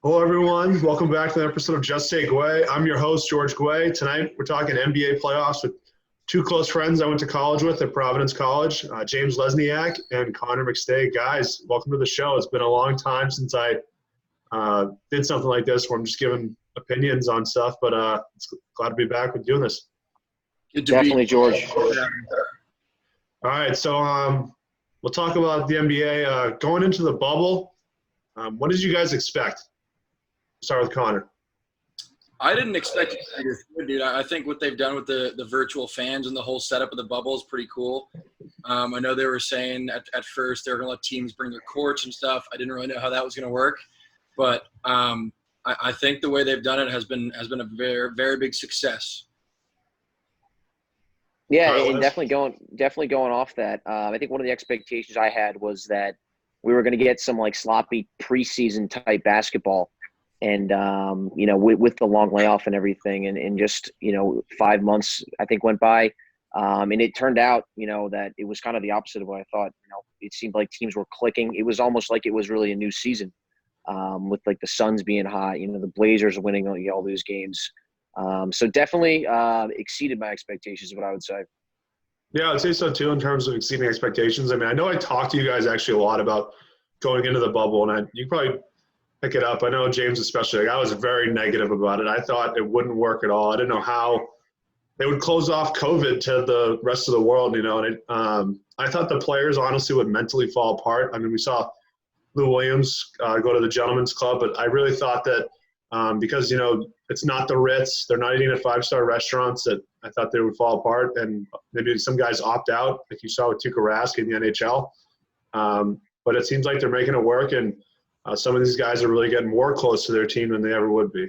Hello, everyone. Welcome back to the episode of Just Say Guay. I'm your host, George Guay. Tonight, we're talking NBA playoffs with two close friends I went to college with at Providence College, James Lesniak and Conor McStayand. Guys, welcome to the show. It's been a long time since I did something like this where I'm just giving opinions on stuff, but it's glad to be back with doing this. Good to be George. All right, so we'll talk about the NBA. Going into the bubble, what did you guys expect? Start with Conor. I didn't expect it to be this good, dude. I think what they've done with the virtual fans and the whole setup of the bubble is pretty cool. I know they were saying at first they were going to let teams bring their courts and stuff. I didn't really know how that was going to work, but I think the way they've done it has been a very, very big success. Yeah, and definitely going off that. I think one of the expectations I had was that we were going to get some like sloppy preseason type basketball. And, with the long layoff and everything and just, 5 months, I think, went by. And it turned out, that it was kind of the opposite of what I thought. It seemed like teams were clicking. It was almost like it was really a new season with, like, the Suns being hot. The Blazers winning all these games. So definitely exceeded my expectations is what I would say. Yeah, I'd say so, too, in terms of exceeding expectations. I mean, I know I talked to you guys actually a lot about going into the bubble, and you probably – pick it up. I know James especially. I was very negative about it. I thought it wouldn't work at all. I didn't know how they would close off COVID to the rest of the world, and I thought the players honestly would mentally fall apart. I mean, we saw Lou Williams go to the Gentlemen's Club, but I really thought that because, it's not the Ritz, they're not eating at five-star restaurants, that I thought they would fall apart, and maybe some guys opt out, like you saw with Tuukka Rask in the NHL. But it seems like they're making it work, and some of these guys are really getting more close to their team than they ever would be.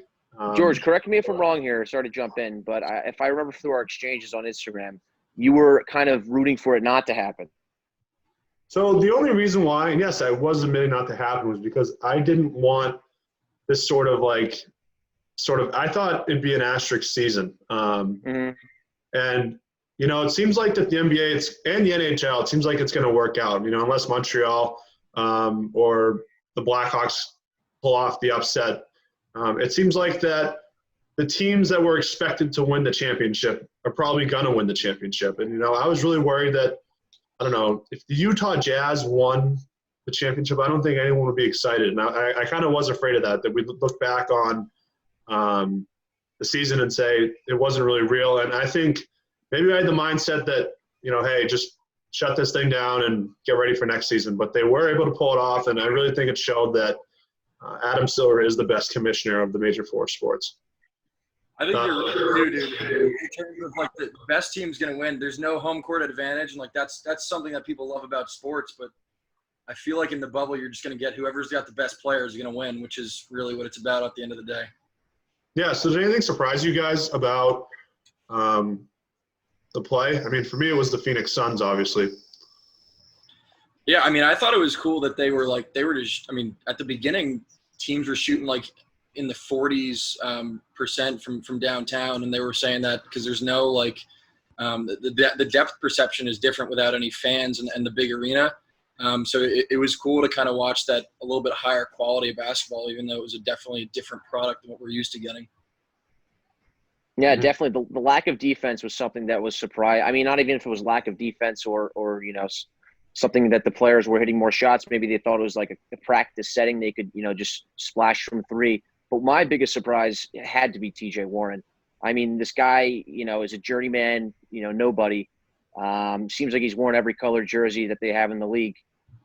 George, correct me if I'm wrong here. Sorry to jump in, but if I remember through our exchanges on Instagram, you were kind of rooting for it not to happen. So the only reason why, and yes, I was admitting not to happen, was because I didn't want this sort of I thought it'd be an asterisk season. And, it seems like that the NBA and the NHL, it seems like it's going to work out, unless Montreal or the Blackhawks pull off the upset. It seems like that the teams that were expected to win the championship are probably going to win the championship. And, I was really worried that, I don't know, if the Utah Jazz won the championship, I don't think anyone would be excited. And I kind of was afraid of that we'd look back on the season and say it wasn't really real. And I think maybe I had the mindset that, hey, just shut this thing down and get ready for next season. But they were able to pull it off, and I really think it showed that Adam Silver is the best commissioner of the major four sports. I think you're right, dude. In terms of like the best team's going to win, there's no home court advantage, and like that's something that people love about sports. But I feel like in the bubble, you're just going to get whoever's got the best players going to win, which is really what it's about at the end of the day. Yeah. So did anything surprise you guys about the play? I mean, for me, it was the Phoenix Suns, obviously. Yeah, I mean, I thought it was cool that they were just, at the beginning, teams were shooting like in the 40s% from downtown, and they were saying that because there's no the depth perception is different without any fans and the big arena. So it was cool to kind of watch that a little bit higher quality of basketball, even though it was definitely a different product than what we're used to getting. Yeah, definitely. The lack of defense was something that was surprising. I mean, not even if it was lack of defense or something that the players were hitting more shots. Maybe they thought it was like a practice setting. They could, just splash from three. But my biggest surprise had to be TJ Warren. I mean, this guy, is a journeyman, nobody. Seems like he's worn every color jersey that they have in the league.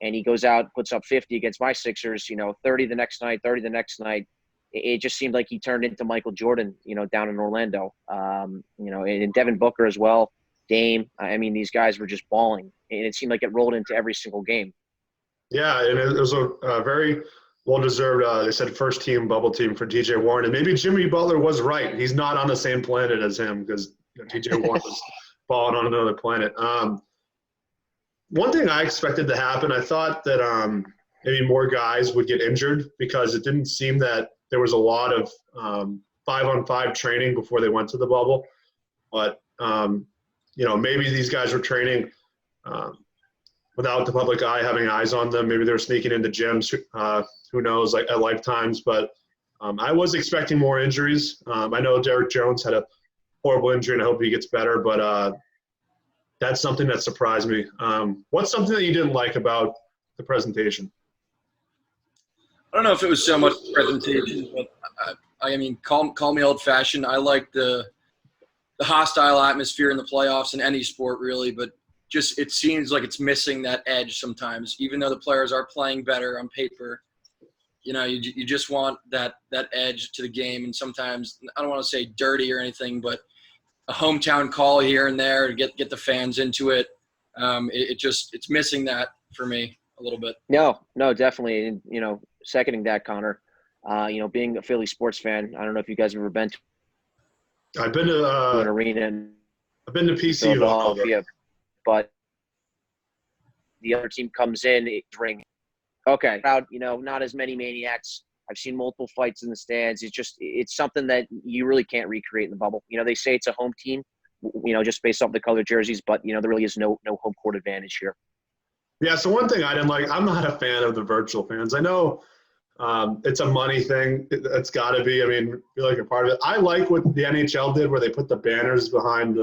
And he goes out, puts up 50 against my Sixers, 30 the next night, 30 the next night. It just seemed like he turned into Michael Jordan, down in Orlando. And Devin Booker as well, Dame. I mean, these guys were just balling. And it seemed like it rolled into every single game. Yeah, and it was a very well-deserved, they said, first-team bubble team for TJ Warren. And maybe Jimmy Butler was right. He's not on the same planet as him because TJ Warren was balling on another planet. One thing I expected to happen, I thought that maybe more guys would get injured because it didn't seem that there was a lot of 5-on-5 training before they went to the bubble. But, maybe these guys were training without the public eye having eyes on them. Maybe they were sneaking into gyms, who knows, like at Lifetimes. But I was expecting more injuries. I know Derrick Jones had a horrible injury, and I hope he gets better, but that's something that surprised me. What's something that you didn't like about the presentation? I don't know if it was so much the presentation, but I mean, call me old-fashioned. I like the hostile atmosphere in the playoffs in any sport, really, but just it seems like it's missing that edge sometimes. Even though the players are playing better on paper, you just want that edge to the game. And sometimes, I don't want to say dirty or anything, but a hometown call here and there to get the fans into it. It's missing that for me a little bit. No, definitely. And, seconding that, Connor, being a Philly sports fan, I don't know if you guys have ever been to I've been to an arena in I've been to PC Philadelphia, but the other team comes in, it's ringing. Okay, crowd, not as many maniacs. I've seen multiple fights in the stands. It's something that you really can't recreate in the bubble. They say it's a home team, just based off the color jerseys, but there really is no home court advantage here. Yeah, so one thing I didn't like, I'm not a fan of the virtual fans. I know it's a money thing. It's got to be. I mean, feel like a part of it. I like what the NHL did where they put the banners behind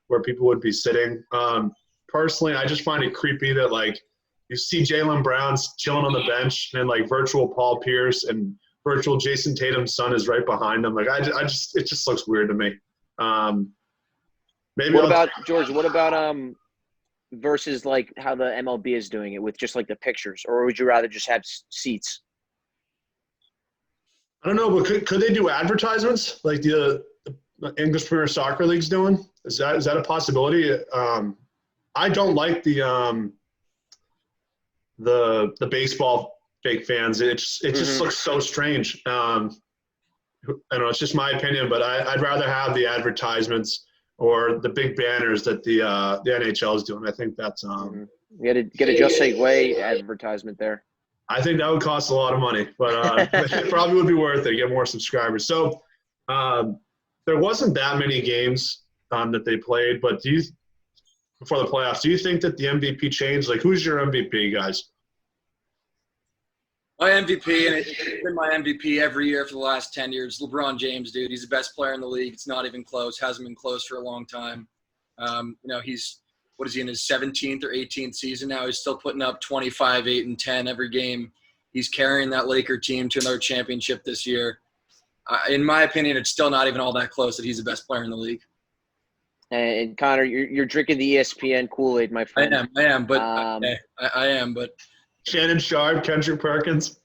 where people would be sitting. Personally, I just find it creepy that, like, you see Jaylen Brown's chilling on the bench and, like, virtual Paul Pierce and virtual Jason Tatum's son is right behind him. Like, it just looks weird to me. Maybe. What about, George, versus, like, how the MLB is doing it with just, like, the pictures? Or would you rather just have seats? I don't know, but could they do advertisements like the English Premier Soccer League's doing? Is that a possibility? I don't like the baseball fake fans. It just looks so strange. I don't know. It's just my opinion, but I'd rather have the advertisements or the big banners that the NHL is doing. I think that's you got to get a Just Say Guay advertisement there. I think that would cost a lot of money, but it probably would be worth it. Get more subscribers. So there wasn't that many games that they played, but before the playoffs, do you think that the MVP changed? Like, who's your MVP, guys? My MVP, and it's been my MVP every year for the last 10 years, LeBron James, dude. He's the best player in the league. It's not even close. Hasn't been close for a long time. He's – what is he, in his 17th or 18th season now? He's still putting up 25, 8, and 10 every game. He's carrying that Laker team to another championship this year. In my opinion, it's still not even all that close that he's the best player in the league. And Connor, you're drinking the ESPN Kool-Aid, my friend. I am, but I am, but Shannon Sharp, Kendrick Perkins.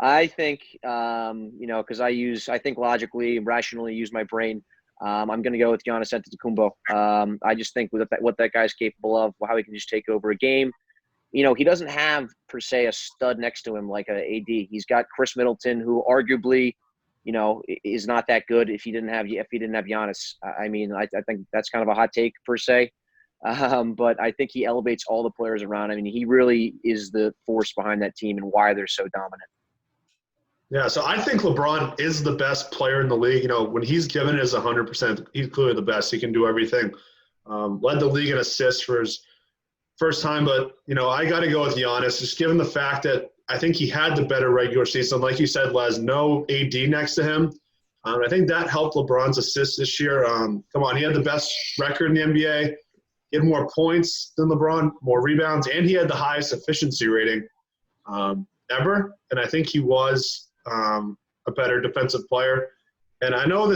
I think, because I think logically, rationally, use my brain. I'm going to go with Giannis Antetokounmpo. I just think what that guy's capable of, how he can just take over a game. He doesn't have, per se, a stud next to him like a AD. He's got Chris Middleton, who arguably, is not that good if he didn't have Giannis. I mean, I think that's kind of a hot take, per se. But I think he elevates all the players around. I mean, he really is the force behind that team and why they're so dominant. Yeah, so I think LeBron is the best player in the league. When he's given his 100%, he's clearly the best. He can do everything. Led the league in assists for his first time, but, I got to go with Giannis, just given the fact that I think he had the better regular season. Like you said, Les, no AD next to him. I think that helped LeBron's assists this year. He had the best record in the NBA. He had more points than LeBron, more rebounds, and he had the highest efficiency rating ever. And I think he was a better defensive player. And I know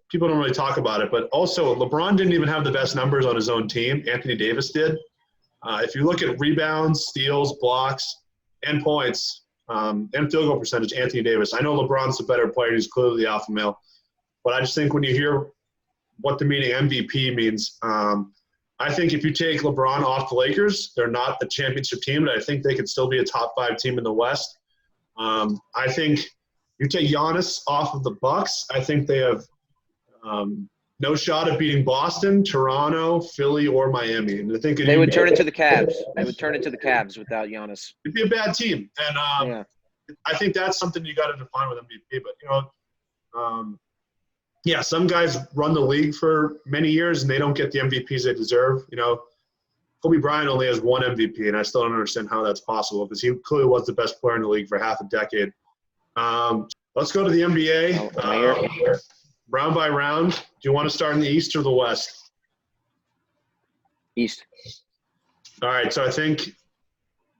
people don't really talk about it, but also LeBron didn't even have the best numbers on his own team. Anthony Davis did. If you look at rebounds, steals, blocks, and points, and field goal percentage, Anthony Davis. I know LeBron's the better player. He's clearly the alpha male. But I just think when you hear what the meaning MVP means, I think if you take LeBron off the Lakers, they're not the championship team, but I think they could still be a top 5 team in the West. I think you take Giannis off of the Bucks, I think they have no shot of beating Boston, Toronto, Philly, or Miami. And I think they would turn into the Cavs. They would turn into the Cavs without Giannis. It'd be a bad team, and I think that's something you got to define with MVP. But some guys run the league for many years and they don't get the MVPs they deserve. Kobe Bryant only has one MVP, and I still don't understand how that's possible because he clearly was the best player in the league for half a decade. Let's go to the NBA. Am I here? Round by round. Do you want to start in the East or the West? East. All right. So I think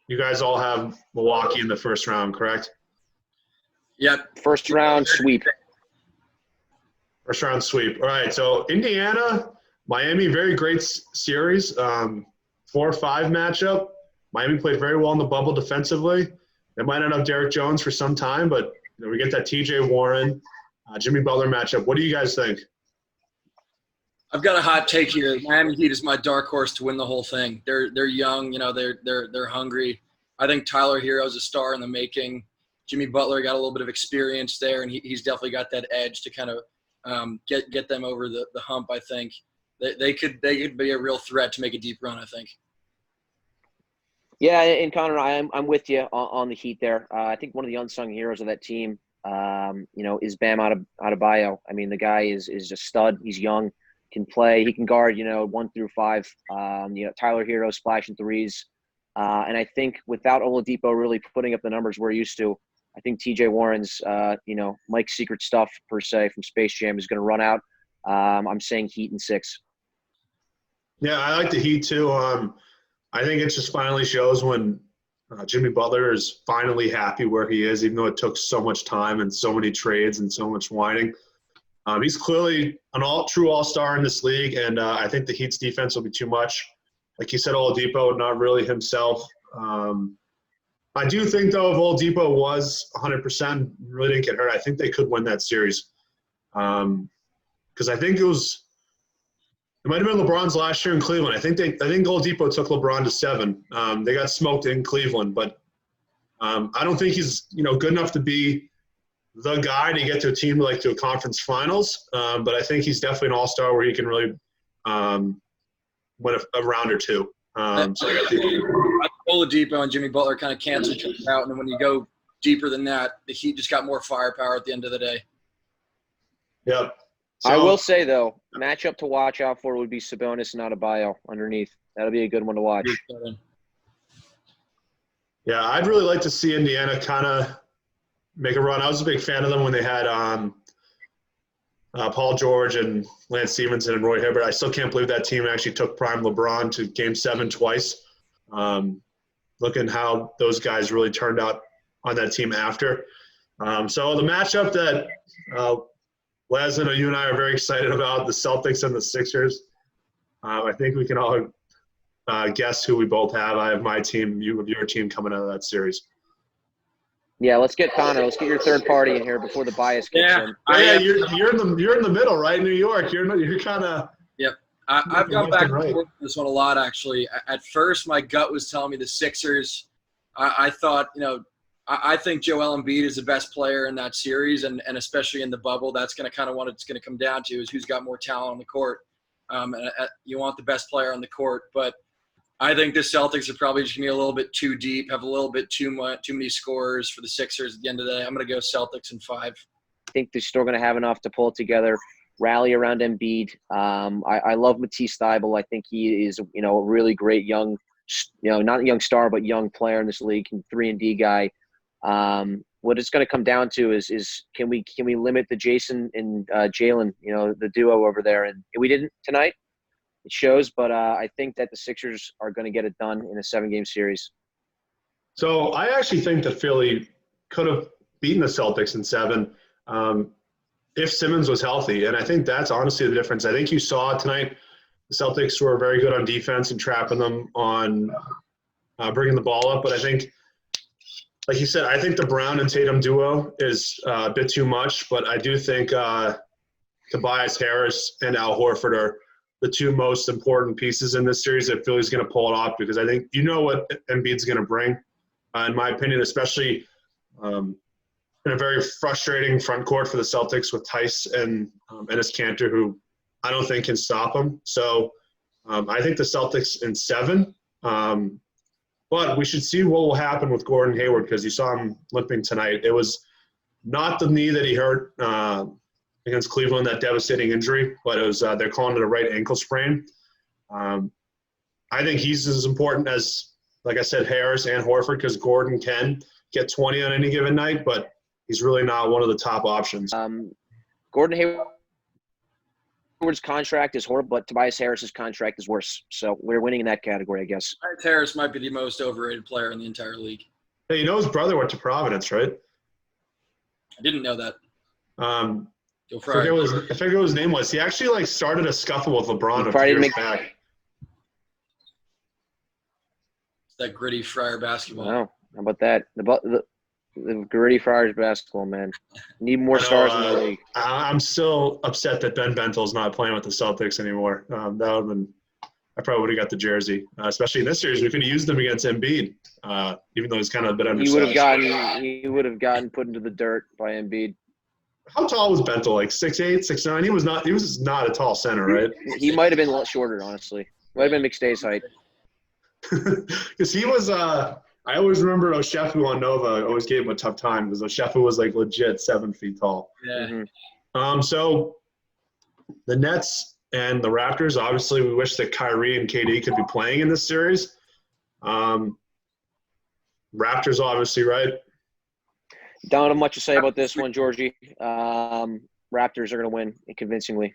you guys all have Milwaukee in the first round, correct? Yep. First round sweep. First round sweep. All right. So Indiana, Miami, very great series. 4-5 matchup. Miami played very well in the bubble defensively. They might not have Derek Jones for some time, but we get that T.J. Warren, Jimmy Butler matchup. What do you guys think? I've got a hot take here. Miami Heat is my dark horse to win the whole thing. They're young, they're hungry. I think Tyler Hero's a star in the making. Jimmy Butler got a little bit of experience there, and he's definitely got that edge to kind of get them over the hump. I think they could be a real threat to make a deep run. I think. Yeah, and Connor, I'm with you on the Heat there. I think one of the unsung heroes of that team, is Bam Adebayo. I mean, the guy is just a stud. He's young, can play. He can guard, 1 through 5. Tyler Hero splashing threes. And I think without Oladipo really putting up the numbers we're used to, I think T.J. Warren's, Mike's secret stuff, per se, from Space Jam is going to run out. I'm saying Heat in 6. Yeah, I like the Heat too. I think it just finally shows when Jimmy Butler is finally happy where he is, even though it took so much time and so many trades and so much whining. He's clearly an true all-star in this league, and I think the Heat's defense will be too much. Like you said, Oladipo, not really himself. I do think, though, if Oladipo was 100%, really didn't get hurt, I think they could win that series. Because I think it might have been LeBron's last year in Cleveland. I think Oladipo took LeBron to 7. They got smoked in Cleveland, but I don't think he's good enough to be the guy to get to a team like to a conference finals. But I think he's definitely an all-star where he can really win a round or two. Oladipo and Jimmy Butler kind of cancel each other out, and then when you go deeper than that, the Heat just got more firepower at the end of the day. Yep. So, I will say, though, matchup to watch out for would be Sabonis and Adebayo underneath. That'll be a good one to watch. Yeah, I'd really like to see Indiana kind of make a run. I was a big fan of them when they had Paul George and Lance Stevenson and Roy Hibbert. I still can't believe that team actually took prime LeBron to Game 7 twice. Looking how those guys really turned out on that team after. So the matchup that Les and you and I are very excited about, the Celtics and the Sixers. I think we can all guess who we both have. I have my team, you have your team coming out of that series. Yeah, let's get Connor. Let's get your third party in here before the bias kicks in. You're in the middle, right? New York. You're kind of. Yep. I've gone back and forth with this one a lot, actually. At first, my gut was telling me the Sixers. I thought, I think Joel Embiid is the best player in that series, and especially in the bubble. That's going to kind of what it's going to come down to is who's got more talent on the court. You want the best player on the court, but I think the Celtics are probably just going to be a little bit too deep, have a little bit too many scorers for the Sixers at the end of the day. I'm going to go Celtics in 5. I think they're still going to have enough to pull it together, rally around Embiid. I love Matisse Thybulle. I think he is, a really great young, not a young star, but young player in this league, 3-and-D guy. What it's going to come down to is can we limit the Jason and Jalen, the duo over there? And we didn't tonight. It shows, but I think that the Sixers are going to get it done in a 7-game series. So I actually think that Philly could have beaten the Celtics in 7 if Simmons was healthy, and I think that's honestly the difference. I think you saw tonight the Celtics were very good on defense and trapping them on bringing the ball up, but I think, like you said, I think the Brown and Tatum duo is a bit too much, but I do think Tobias Harris and Al Horford are the 2 most important pieces in this series that Philly's going to pull it off, because I think what Embiid's going to bring, in my opinion, especially in a very frustrating front court for the Celtics with Tice and Enes Kanter, who I don't think can stop him. So I think the Celtics in 7. But we should see what will happen with Gordon Hayward, because you saw him limping tonight. It was not the knee that he hurt against Cleveland, that devastating injury, but it was they're calling it a right ankle sprain. I think he's as important as, like I said, Harris and Horford, because Gordon can get 20 on any given night, but he's really not one of the top options. Gordon Hayward's contract is horrible, but Tobias Harris's contract is worse. So we're winning in that category, I guess. Tobias Harris might be the most overrated player in the entire league. Hey, you know his brother went to Providence, right? I didn't know that. I forget what his name was. He actually started a scuffle with LeBron a few years back. It's that gritty Friar basketball. Wow, how about that? The gritty Friars basketball, man. Need more stars in the league. I'm still upset that Ben Bentel's not playing with the Celtics anymore. That would have been. I probably would have got the jersey, especially in this series. We could have used him against Embiid, even though he's kind of a bit undersized. He would have gotten put into the dirt by Embiid. How tall was Bentel? 6'8", 6'9"? He was not a tall center, right? He might have been a lot shorter, honestly. Might have been McStay's height. Because he was I always remember Oshefu on Nova always gave him a tough time because Oshefu was legit 7 feet tall. Yeah. Mm-hmm. So the Nets and the Raptors, obviously we wish that Kyrie and KD could be playing in this series. Raptors obviously, right? Don't have much to say about this one, Georgie. Raptors are going to win convincingly.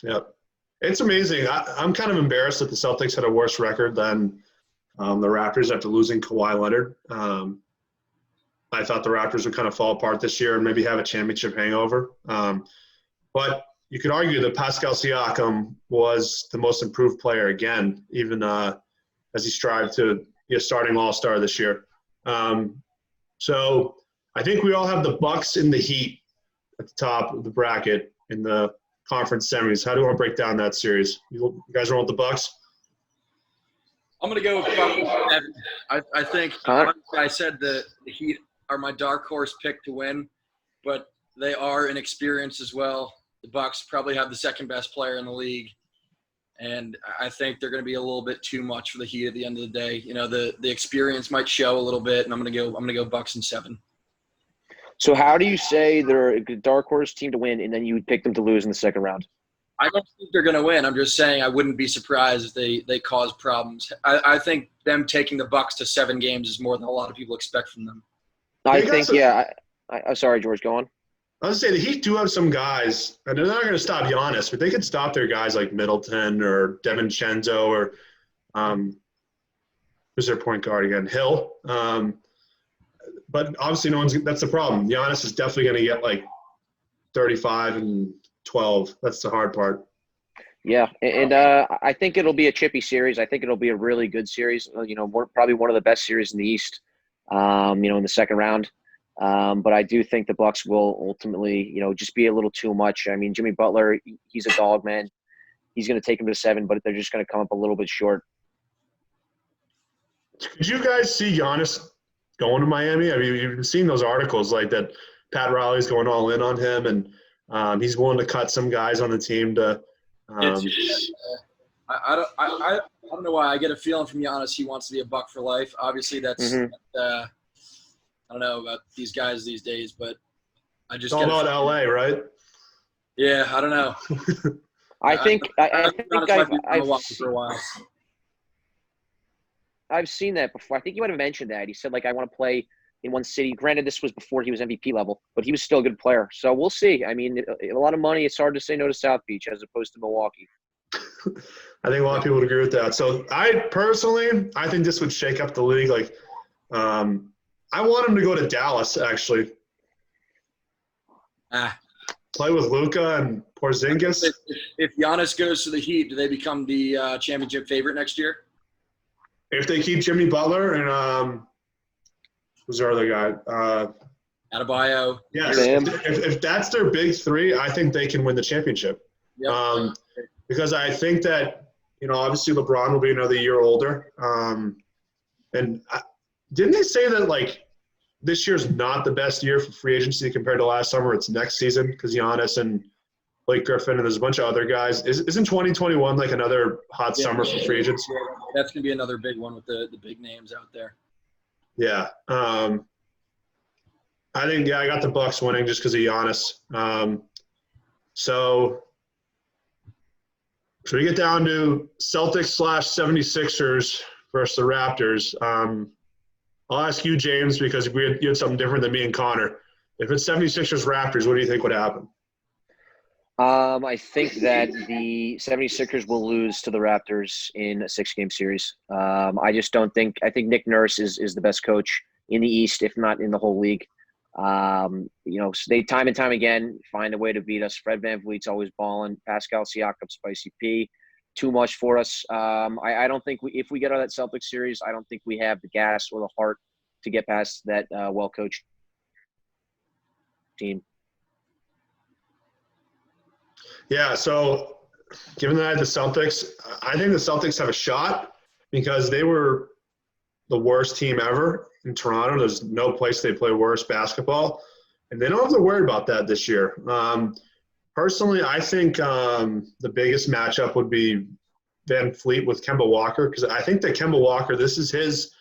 Yep. It's amazing. I'm kind of embarrassed that the Celtics had a worse record than the Raptors after losing Kawhi Leonard. I thought the Raptors would kind of fall apart this year and maybe have a championship hangover. But you could argue that Pascal Siakam was the most improved player again, even as he strived to be a starting all-star this year. So I think we all have the Bucks and the Heat at the top of the bracket in the conference semis. How do you want to break down that series? You guys roll with the Bucks? I'm going to go with Bucks. I think I said the Heat are my dark horse pick to win, but they are inexperienced as well. The Bucks probably have the second best player in the league, and I think they're going to be a little bit too much for the Heat at the end of the day. You know, the experience might show a little bit, and I'm going to go Bucks in 7. So how do you say they're a dark horse team to win, and then you would pick them to lose in the second round? I don't think they're going to win. I'm just saying I wouldn't be surprised if they cause problems. I think them taking the Bucks to 7 games is more than a lot of people expect from them. I'm sorry, George, go on. I was going to say the Heat do have some guys, and they're not going to stop Giannis, but they could stop their guys like Middleton or DiVincenzo or who's their point guard again? Hill. But obviously that's the problem. Giannis is definitely going to get 35 and 12. That's the hard part. Yeah, and I think it'll be a chippy series. I think it'll be a really good series. Probably one of the best series in the East, in the second round. But I do think the Bucks will ultimately, just be a little too much. I mean, Jimmy Butler, he's a dog, man. He's going to take him to 7, but they're just going to come up a little bit short. Did you guys see Giannis going to Miami? I mean, you've seen those articles that Pat Riley's going all in on him, and he's willing to cut some guys on the team to. I don't know why. I get a feeling from Giannis he wants to be a Buck for life. Obviously, that's I don't know about these guys these days, but I just all about LA, right? Yeah, I don't know. I think I've seen that before. I think you might have mentioned that. He said, I want to play in one city. Granted, this was before he was MVP level, but he was still a good player. So we'll see. I mean, a lot of money. It's hard to say no to South Beach as opposed to Milwaukee. I think a lot of people would agree with that. So I think this would shake up the league. I want him to go to Dallas, actually. Play with Luka and Porzingis. If Giannis goes to the Heat, do they become the championship favorite next year? If they keep Jimmy Butler and who's our other guy? Adebayo. Yes. If that's their big 3, I think they can win the championship. Yep. Because I think that, obviously LeBron will be another year older. And didn't they say that, this year's not the best year for free agency compared to last summer? It's next season because Giannis and Blake Griffin and there's a bunch of other guys. Isn't 2021 another hot summer for free agents? That's going to be another big one with the big names out there. Yeah. I think, I got the Bucks winning just because of Giannis. So should we get down to Celtics/76ers versus the Raptors? I'll ask you, James, because you had something different than me and Connor. If it's 76ers Raptors, what do you think would happen? I think that the 76ers will lose to the Raptors in a 6-game series. I just don't think – I think Nick Nurse is the best coach in the East, if not in the whole league. So they time and time again find a way to beat us. Fred VanVleet's always balling. Pascal Siakam, Spicy P. Too much for us. I don't think if we get out of that Celtics series, I don't think we have the gas or the heart to get past that well-coached team. Yeah, so given that I had the Celtics, I think the Celtics have a shot because they were the worst team ever in Toronto. There's no place they play worse basketball, and they don't have to worry about that this year. Personally, I think the biggest matchup would be Van Fleet with Kemba Walker because I think that Kemba Walker, this is his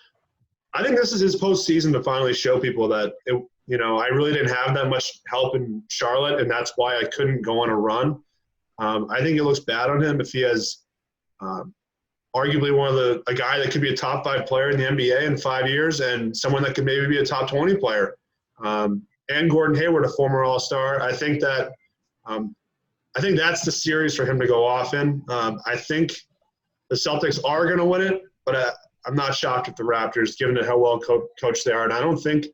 postseason to finally show people that I really didn't have that much help in Charlotte, and that's why I couldn't go on a run. I think it looks bad on him if he has arguably a guy that could be a top 5 player in the NBA in 5 years and someone that could maybe be a top 20 player. And Gordon Hayward, a former All-Star. I think that's the series for him to go off in. I think the Celtics are going to win it, but I'm not shocked at the Raptors given how well coached they are. And I don't think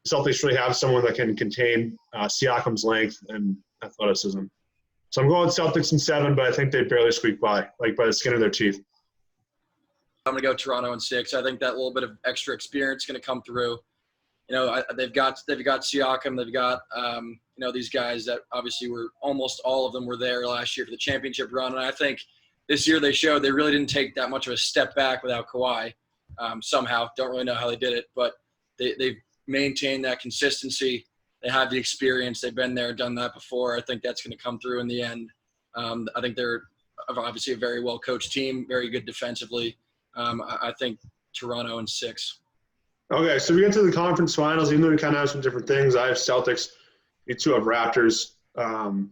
the Celtics really have someone that can contain Siakam's length and athleticism. So I'm going Celtics in 7, but I think they barely squeak by the skin of their teeth. I'm going to go Toronto in 6. I think that little bit of extra experience is going to come through. They've got Siakam. They've got these guys that obviously were almost all of them were there last year for the championship run. And I think this year they showed they really didn't take that much of a step back without Kawhi. Somehow, don't really know how they did it, but they've maintained that consistency. They have the experience. They've been there, done that before. I think that's going to come through in the end. I think they're obviously a very well-coached team, very good defensively. I think Toronto in 6. Okay, so we get to the conference finals. Even though we kind of have some different things, I have Celtics. You two have Raptors. Do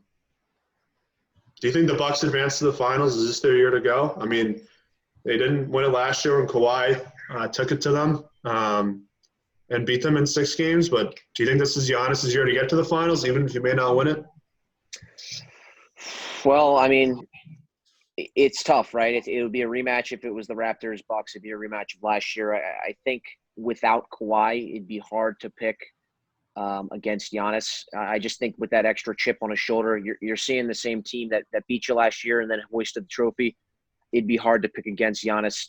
you think the Bucks advance to the finals? Is this their year to go? I mean, they didn't win it last year when Kawhi took it to them and beat them in 6 games. But do you think this is Giannis' year to get to the finals, even if you may not win it? Well, I mean, it's tough, right? It would be a rematch if it was the Raptors-Bucks. It'd be a rematch of last year. I think without Kawhi, it'd be hard to pick against Giannis. I just think with that extra chip on his shoulder, you're seeing the same team that beat you last year and then hoisted the trophy. It'd be hard to pick against Giannis.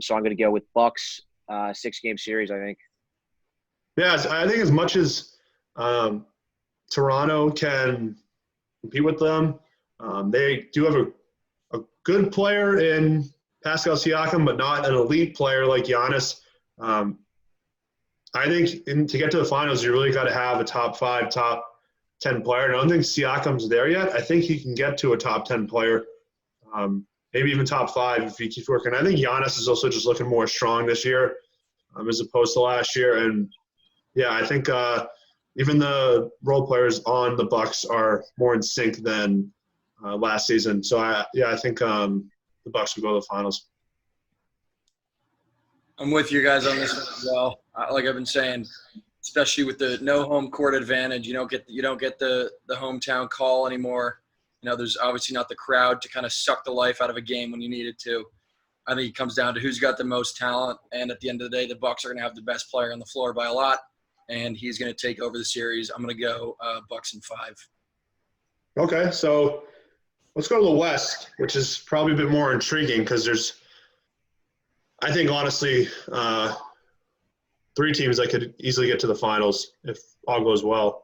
So I'm going to go with Bucks, 6-game series, I think. Yeah, I think as much as Toronto can compete with them, they do have a good player in Pascal Siakam, but not an elite player like Giannis. I think to get to the finals, you really got to have a top 5, top 10 player. And I don't think Siakam's there yet. I think he can get to a top 10 player, maybe even top 5 if he keeps working. I think Giannis is also just looking more strong this year as opposed to last year. And, yeah, I think even the role players on the Bucks are more in sync than last season. So, I think the Bucks will go to the finals. I'm with you guys on this one as well. Like I've been saying, especially with the no home court advantage, you don't get the hometown call anymore. There's obviously not the crowd to kind of suck the life out of a game when you need it to. I think it comes down to who's got the most talent, and at the end of the day, the Bucks are going to have the best player on the floor by a lot, and he's going to take over the series. I'm going to go Bucks in 5. Okay, so let's go to the West, which is probably a bit more intriguing because there's – I think, honestly, 3 teams that could easily get to the finals if all goes well.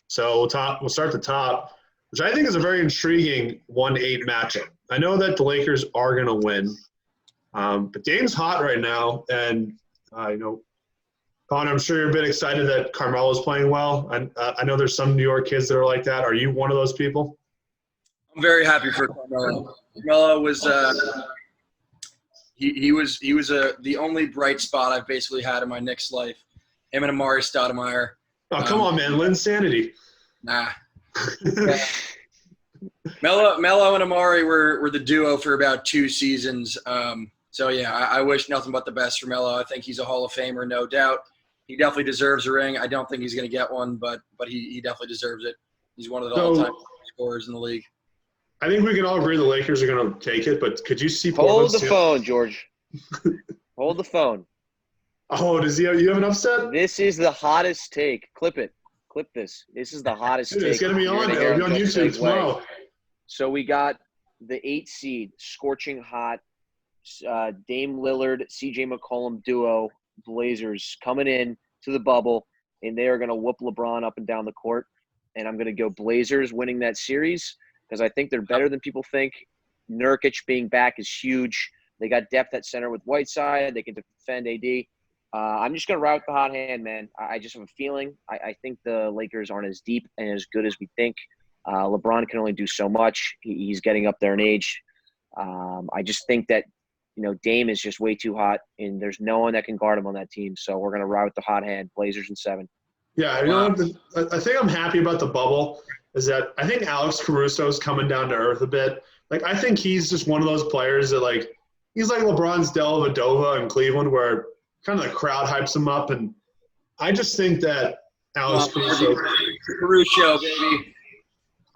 So we'll start the top, which I think is a very intriguing 1-8 matchup. I know that the Lakers are going to win, but Dame's hot right now. And, Connor, I'm sure you're a bit excited that Carmelo's playing well. I know there's some New York kids that are like that. Are you one of those people? I'm very happy for Carmelo. Carmelo was He was the only bright spot I've basically had in my Knicks life. Him and Amari Stoudemire. Oh, come on, man. Linsanity. Nah. Melo and Amari were the duo for about 2 seasons. So, yeah, I wish nothing but the best for Melo. I think he's a Hall of Famer, no doubt. he definitely deserves a ring. I don't think he's going to get one, but he definitely deserves it. He's one of the all-time scorers in the league. I think we can all agree the Lakers are going to take it, but could you see Hold the phone, George. Hold the phone. Oh, does you have an upset? This is the hottest take. Clip it. Clip this. This is the hottest take. It's going to be on. It'll be on YouTube tomorrow. So we got the 8 seed, scorching hot, Dame Lillard, CJ McCollum duo, Blazers coming in to the bubble, and they are going to whoop LeBron up and down the court. And I'm going to go Blazers winning that series because I think they're better than people think. Nurkic being back is huge. They got depth at center with Whiteside. They can defend AD. I'm just going to route the hot hand, man. I just have a feeling. I think the Lakers aren't as deep and as good as we think. LeBron can only do so much. He's getting up there in age. I just think that, Dame is just way too hot, and there's no one that can guard him on that team. So we're going to route the hot hand, Blazers in 7. Yeah, I think I'm happy about the bubble is that I think Alex Caruso is coming down to earth a bit. Like, I think he's just one of those players that, he's like LeBron's Dellavedova in Cleveland where kind of the crowd hypes him up. And I just think that Alex Caruso, baby.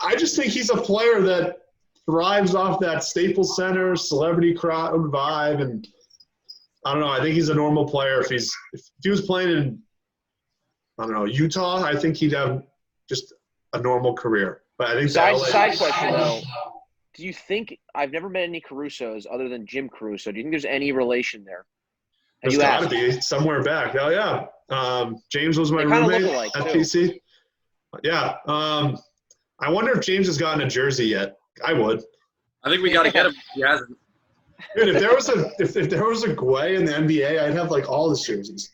I just think he's a player that thrives off that Staples Center celebrity crowd vibe. And I don't know. I think he's a normal player. If he was playing in, Utah, I think he'd have just a normal career. But I think side question though. Do you think – I've never met any Carusos other than Jim Caruso. Do you think there's any relation there? There's got to be somewhere back. Oh, yeah. James was my roommate at PC. Yeah. I wonder if James has gotten a jersey yet. I would. I think we got to get him. He hasn't. Dude, if there was a Guay in the NBA, I'd have, all his jerseys.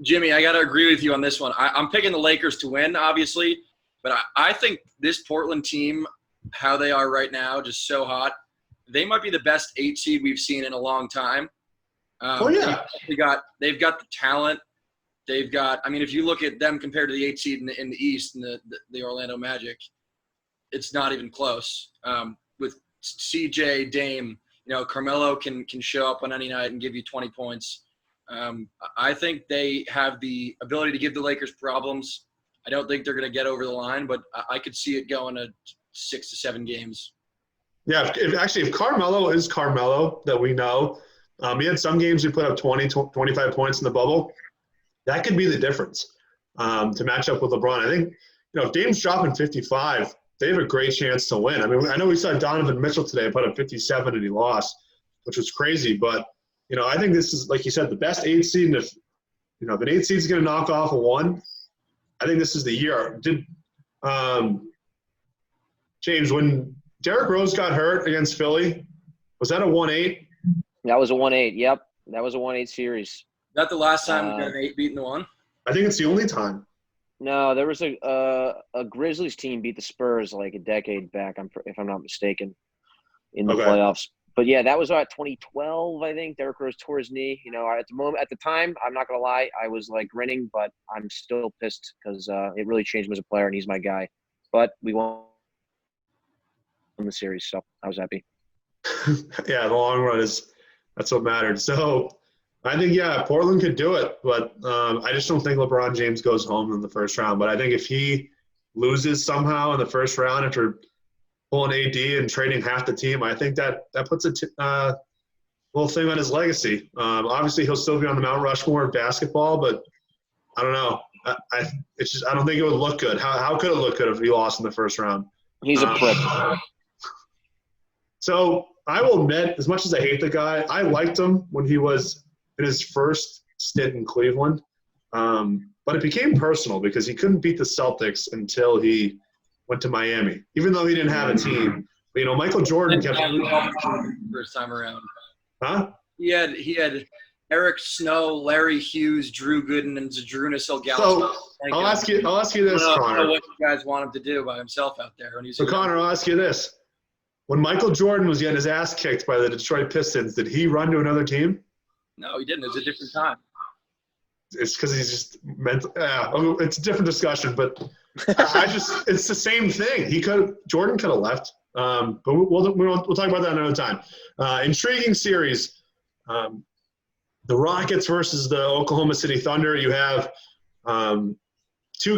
Jimmy, I got to agree with you on this one. I'm picking the Lakers to win, obviously. But I think this Portland team, how they are right now, just so hot, they might be the best 8 seed we've seen in a long time. They've got the talent. They've got – if you look at them compared to the 8 seed in the East and the Orlando Magic, it's not even close. With CJ, Dame, Carmelo can show up on any night and give you 20 points. I think they have the ability to give the Lakers problems. I don't think they're going to get over the line, but I could see it going to 6 to 7 games. Yeah, if Carmelo is Carmelo that we know, he had some games he put up 20, 25 points in the bubble. That could be the difference to match up with LeBron. I think, if Dame's dropping 55, they have a great chance to win. I know we saw Donovan Mitchell today put up 57 and he lost, which was crazy. But, I think this is, like you said, the best 8 seed. And if an 8 seed is going to knock off a 1, I think this is the year. James, when Derrick Rose got hurt against Philly, was that a 1-8? That was a 1-8, yep. That was a 1-8 series. Is that the last time we got an 8 beating the 1? I think it's the only time. No, there was a Grizzlies team beat the Spurs a decade back, if I'm not mistaken, in the playoffs. But, yeah, that was 2012, I think. Derrick Rose tore his knee. At the time, I'm not going to lie, I was, grinning, but I'm still pissed because it really changed him as a player, and he's my guy. But we won the series, so I was happy. Yeah, the long run that's what mattered. So, I think, Portland could do it, but I just don't think LeBron James goes home in the first round. But I think if he loses somehow in the first round after – pulling AD and trading half the team, I think that puts a little thing on his legacy. Obviously, he'll still be on the Mount Rushmore of basketball, but I don't know. I don't think it would look good. How could it look good if he lost in the first round? He's a prick. So I will admit, as much as I hate the guy, I liked him when he was in his first stint in Cleveland. But it became personal because he couldn't beat the Celtics until he went to Miami, even though he didn't have a team. Michael Jordan kept first time around. Huh? He had Eric Snow, Larry Hughes, Drew Gooden, and Zydrunas Ilgauskas. So I'll ask you this, Connor. I don't know what you guys want him to do by himself out there. So Connor, I'll ask you this: when Michael Jordan was getting his ass kicked by the Detroit Pistons, did he run to another team? No, he didn't. It was a different time. It's because he's just mental. It's a different discussion, but it's the same thing. Jordan could have left, but we'll talk about that another time. Intriguing series. the Rockets versus the Oklahoma City Thunder. You have two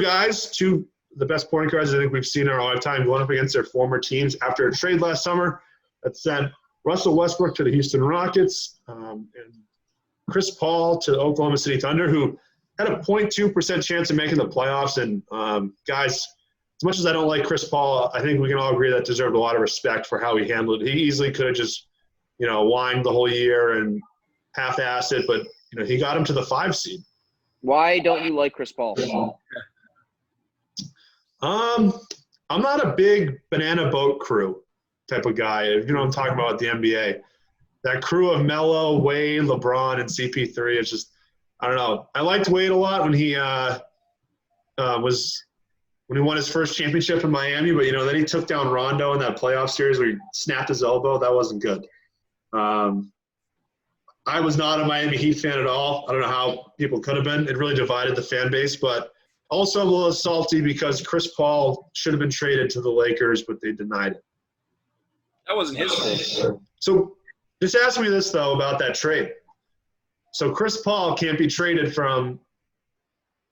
the best point guards I think we've seen in our lifetime, going up against their former teams after a trade last summer that sent Russell Westbrook to the Houston Rockets and Chris Paul to the Oklahoma City Thunder, who had a 0.2% chance of making the playoffs. And guys, as much as I don't like Chris Paul, I think we can all agree that deserved a lot of respect for how he handled it. He easily could have just, whined the whole year and half-assed it, but he got him to the 5 seed. Why don't you like Chris Paul? I'm not a big banana boat crew type of guy. If you know what I'm talking about with the NBA. That crew of Melo, Wade, LeBron, and CP3, it's just, I don't know. I liked Wade a lot when he won his first championship in Miami, but then he took down Rondo in that playoff series where he snapped his elbow. That wasn't good. I was not a Miami Heat fan at all. I don't know how people could have been. It really divided the fan base, but also a little salty because Chris Paul should have been traded to the Lakers, but they denied it. That wasn't his fault. So just ask me this, though, about that trade. So Chris Paul can't be traded from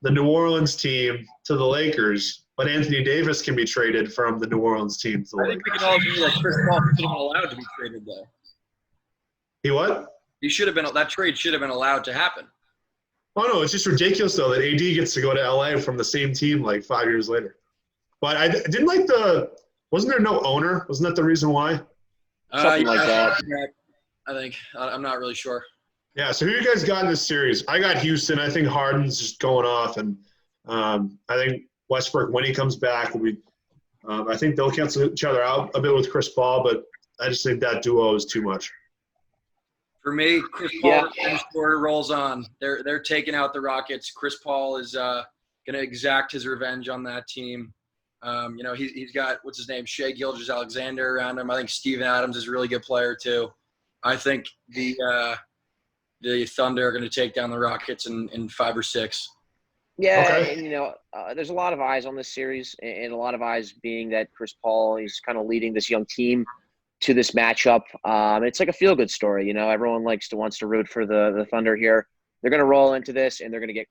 the New Orleans team to the Lakers, but Anthony Davis can be traded from the New Orleans team to the Lakers. I think we can all agree that Chris Paul should have been allowed to be traded, though. He what? That trade should have been allowed to happen. Oh, no, it's just ridiculous, though, that AD gets to go to L.A. from the same team like 5 years later. But I didn't like wasn't there no owner? Wasn't that the reason why? Something like that. I think. I'm not really sure. Yeah, so who you guys got in this series? I got Houston. I think Harden's just going off. And I think Westbrook, when he comes back, will be I think they'll cancel each other out a bit with Chris Paul, but I just think that duo is too much. For me, Chris Paul scorer rolls on. They're taking out the Rockets. Chris Paul is going to exact his revenge on that team. He's got, what's his name, Shai Gilgeous-Alexander around him. I think Steven Adams is a really good player too. I think the Thunder are going to take down the Rockets in 5 or 6. Yeah, okay. And, there's a lot of eyes on this series, and a lot of eyes being that Chris Paul is kind of leading this young team to this matchup. It's like a feel-good story. Everyone wants to root for the Thunder here. They're going to roll into this, and they're going to get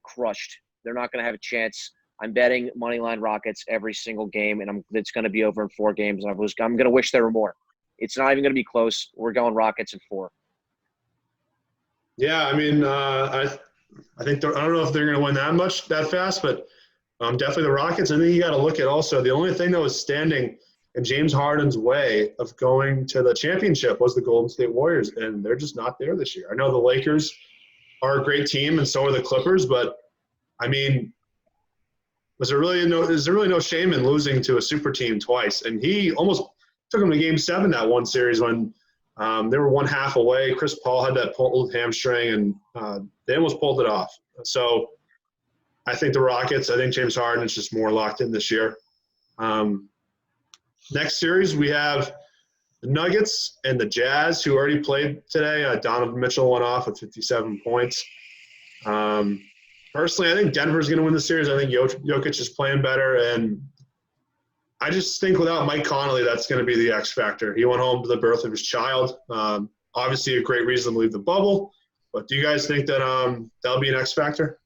crushed. They're not going to have a chance. I'm betting moneyline Rockets every single game, and it's going to be over in 4 games. And I'm going to wish there were more. It's not even going to be close. We're going Rockets in 4. Yeah, I mean, I think I don't know if they're going to win that fast, but definitely the Rockets. I think you got to look at also the only thing that was standing in James Harden's way of going to the championship was the Golden State Warriors, and they're just not there this year. I know the Lakers are a great team, and so are the Clippers, but I mean, is there really no shame in losing to a super team twice? And he almost took them to Game 7 that one series when they were 1/2 away. Chris Paul had that pulled hamstring, and they almost pulled it off. So I think the Rockets, I think James Harden is just more locked in this year. Next series, we have the Nuggets and the Jazz, who already played today. Donovan Mitchell went off with 57 points. Personally, I think Denver's going to win the series. I think Jokic is playing better, and I just think without Mike Conley, that's going to be the X factor. He went home to the birth of his child. Obviously, a great reason to leave the bubble. But do you guys think that that'll be an X factor?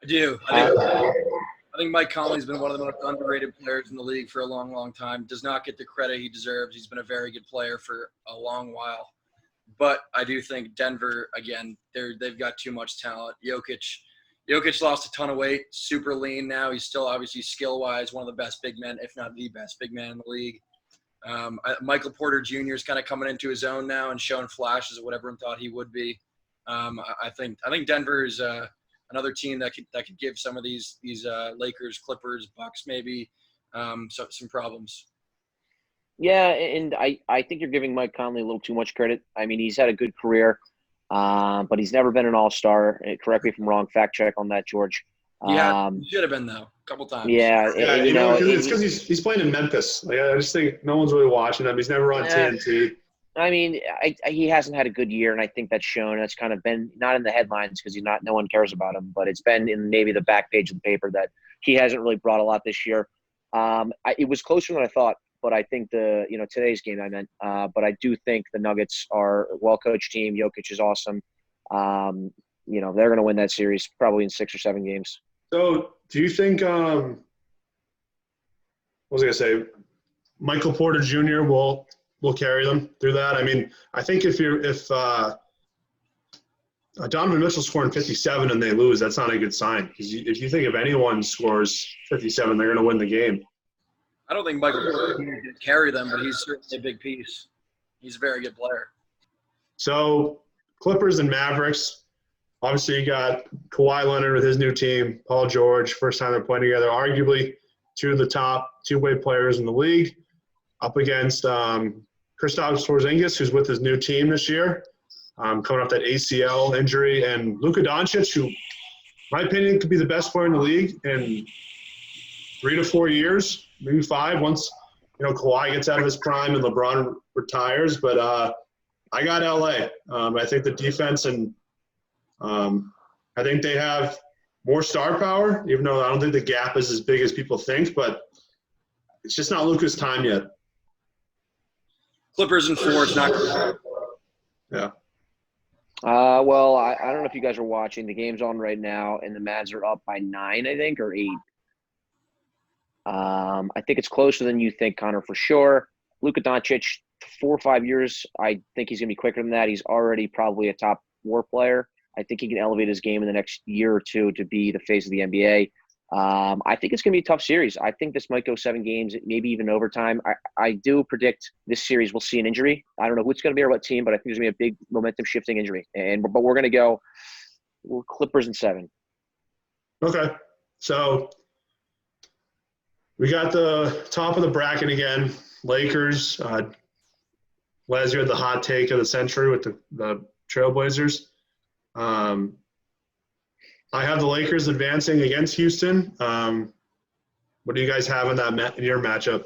I do. I think Mike Conley's been one of the most underrated players in the league for a long, long time. Does not get the credit he deserves. He's been a very good player for a long while. But I do think Denver, again, they've got too much talent. Jokic lost a ton of weight, super lean now. He's still obviously skill-wise one of the best big men, if not the best big man in the league. Michael Porter Jr. is kind of coming into his own now and showing flashes of what everyone thought he would be. I think Denver is another team that could give some of these Lakers, Clippers, Bucks maybe some problems. Yeah, and I think you're giving Mike Conley a little too much credit. I mean, he's had a good career, but he's never been an all-star. Correct me if I'm wrong. Fact check on that, George. Yeah, he should have been, though, a couple times. Yeah, it's because he's playing in Memphis. Like, I just think no one's really watching him. He's never on TNT. I mean, he hasn't had a good year, and I think that's shown. That's kind of been not in the headlines because no one cares about him, but it's been in maybe the back page of the paper that he hasn't really brought a lot this year. It was closer than I thought, but I think today's game I meant. But I do think the Nuggets are a well-coached team. Jokic is awesome. They're going to win that series probably in 6 or 7 games. So do you think what was I going to say? Michael Porter Jr. will carry them through that? I mean, I think if Donovan Mitchell's scoring 57 and they lose, that's not a good sign. Because if you think if anyone scores 57, they're going to win the game. I don't think Michael Porter Jr. can carry them, but he's certainly a big piece. He's a very good player. So Clippers and Mavericks. Obviously, you got Kawhi Leonard with his new team, Paul George, first time they're playing together, arguably two of the top two-way players in the league, up against Kristaps Porzingis, who's with his new team this year, coming off that ACL injury, and Luka Doncic, who, in my opinion, could be the best player in the league in 3 to 4 years, maybe 5, once Kawhi gets out of his prime and LeBron retires. But I got LA. I think the defense and I think they have more star power, even though I don't think the gap is as big as people think, but it's just not Luka's time yet. Clippers in 4, it's not good. Yeah. Well, I don't know if you guys are watching. The game's on right now, and the Mavs are up by 9, I think, or 8. I think it's closer than you think, Connor, for sure. Luka Doncic, 4 or 5 years, I think he's going to be quicker than that. He's already probably a top 4 player. I think he can elevate his game in the next year or two to be the face of the NBA. I think it's going to be a tough series. I think this might go 7 games, maybe even overtime. I do predict this series will see an injury. I don't know who it's going to be or what team, but I think there's going to be a big momentum-shifting injury. But we're going to go Clippers in 7. Okay. So we got the top of the bracket again. Lakers. Les, you had the hot take of the century with the Trailblazers. I have the Lakers advancing against Houston. What do you guys have in your matchup?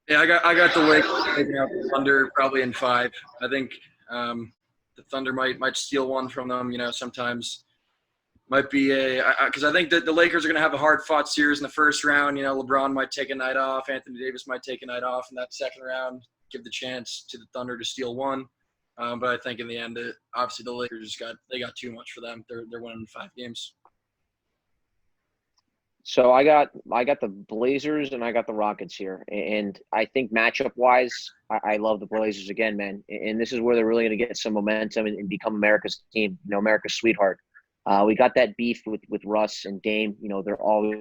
Yeah, I got the Lakers taking out the Thunder probably in 5. I think the Thunder might steal one from them. Sometimes might be because I think that the Lakers are going to have a hard-fought series in the first round. LeBron might take a night off. Anthony Davis might take a night off in that second round, give the chance to the Thunder to steal one. But I think in the end, obviously the Lakers got too much for them. They're winning 5 games. So I got the Blazers and I got the Rockets here, and I think matchup wise, I love the Blazers again, man. And this is where they're really going to get some momentum and become America's team, America's sweetheart. We got that beef with Russ and Dame. They're always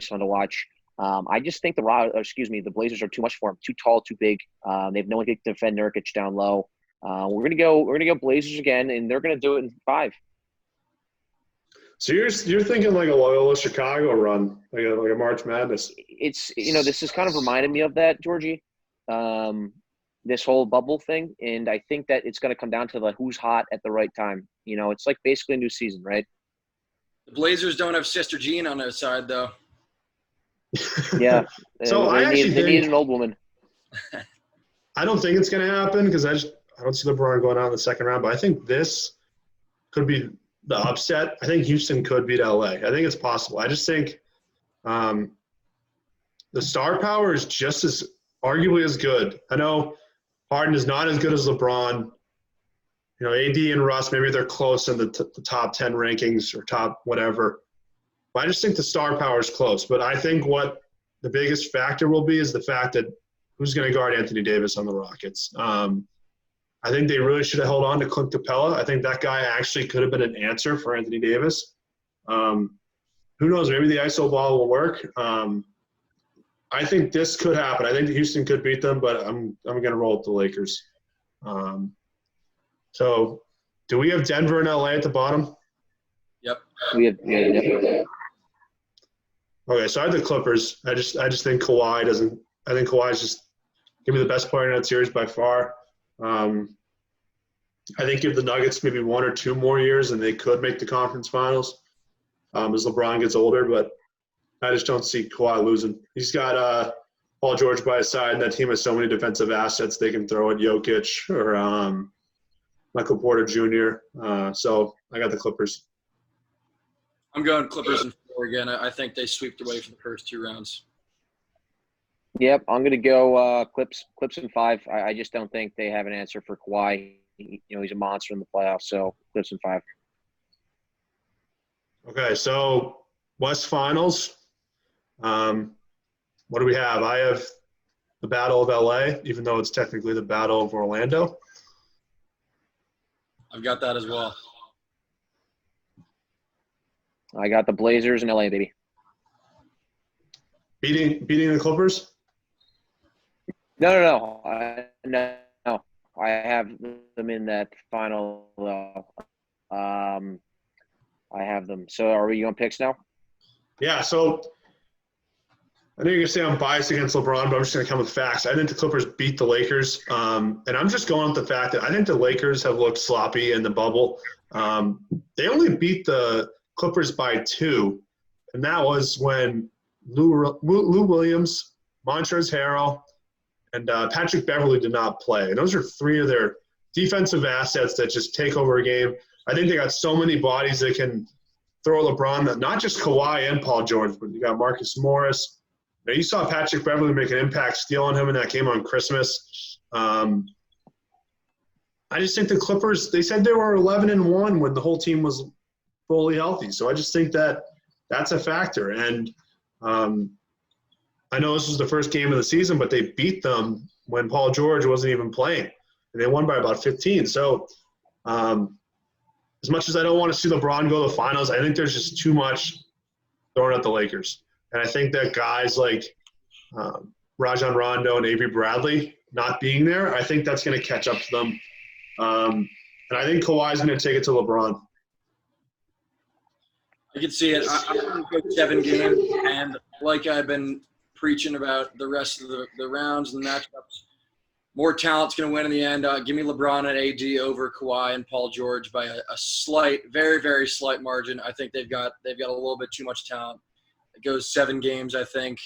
fun to watch. I just think the Blazers are too much for them. Too tall, too big. They have no one to defend Nurkic down low. We're gonna go Blazers again, and they're gonna do it in 5. So you're thinking like a Loyola Chicago run, like a March Madness. It's this has kind of reminded me of that, Georgie. This whole bubble thing, and I think that it's gonna come down to who's hot at the right time. It's like basically a new season, right? The Blazers don't have Sister Jean on their side though. Yeah. So they need an old woman. I don't think it's going to happen because I don't see LeBron going out in the second round. But I think this could be the upset. I think Houston could beat LA. I think it's possible. I just think the star power is just as arguably as good. I know Harden is not as good as LeBron. AD and Russ, maybe they're close in the top 10 rankings or top whatever. I just think the star power is close. But I think what the biggest factor will be is the fact that who's going to guard Anthony Davis on the Rockets. I think they really should have held on to Clint Capella. I think that guy actually could have been an answer for Anthony Davis. Who knows? Maybe the ISO ball will work. I think this could happen. I think Houston could beat them, but I'm going to roll with the Lakers. So do we have Denver and LA at the bottom? Yep. We have yeah. Okay, so I have the Clippers. I just think Kawhi doesn't – I think Kawhi's just going to be the best player in that series by far. I think give the Nuggets maybe 1 or 2 more years and they could make the conference finals as LeBron gets older, but I just don't see Kawhi losing. He's got Paul George by his side, and that team has so many defensive assets they can throw at Jokic or Michael Porter Jr. So I got the Clippers. I'm going Clippers in 4 again. I think they sweep away for the first 2 rounds. Yep, I'm gonna go Clips in 5. I just don't think they have an answer for Kawhi. He's a monster in the playoffs, so Clips in 5. Okay, so West Finals. What do we have? I have the Battle of LA, even though it's technically the Battle of Orlando. I've got that as well. I got the Blazers in LA, baby. Beating the Clippers? No. I have them in that final. I have them. So are we on picks now? Yeah, so I know you're going to say I'm biased against LeBron, but I'm just going to come with facts. I think the Clippers beat the Lakers, and I'm just going with the fact that I think the Lakers have looked sloppy in the bubble. They only beat the Clippers by 2, and that was when Lou Williams, Montrezl Harrell, and Patrick Beverley did not play. And those are 3 of their defensive assets that just take over a game. I think they got so many bodies that can throw LeBron, not just Kawhi and Paul George, but you got Marcus Morris. Now, you saw Patrick Beverley make an impact stealing him in that game on Christmas. I just think the Clippers, they said they were 11-1 when the whole team was fully healthy. So I just think that that's a factor. And I know this was the first game of the season, but they beat them when Paul George wasn't even playing. And they won by about 15. So as much as I don't want to see LeBron go to the finals, I think there's just too much thrown at the Lakers. And I think that guys like Rajon Rondo and Avery Bradley not being there, I think that's going to catch up to them. And I think Kawhi's going to take it to LeBron. I can see it. I'm going to go 7 games, and like I've been preaching about the rest of the rounds and the matchups, more talent's going to win in the end. Give me LeBron and AD over Kawhi and Paul George by a slight, very, very slight margin. I think they've got a little bit too much talent. It goes 7 games, I think.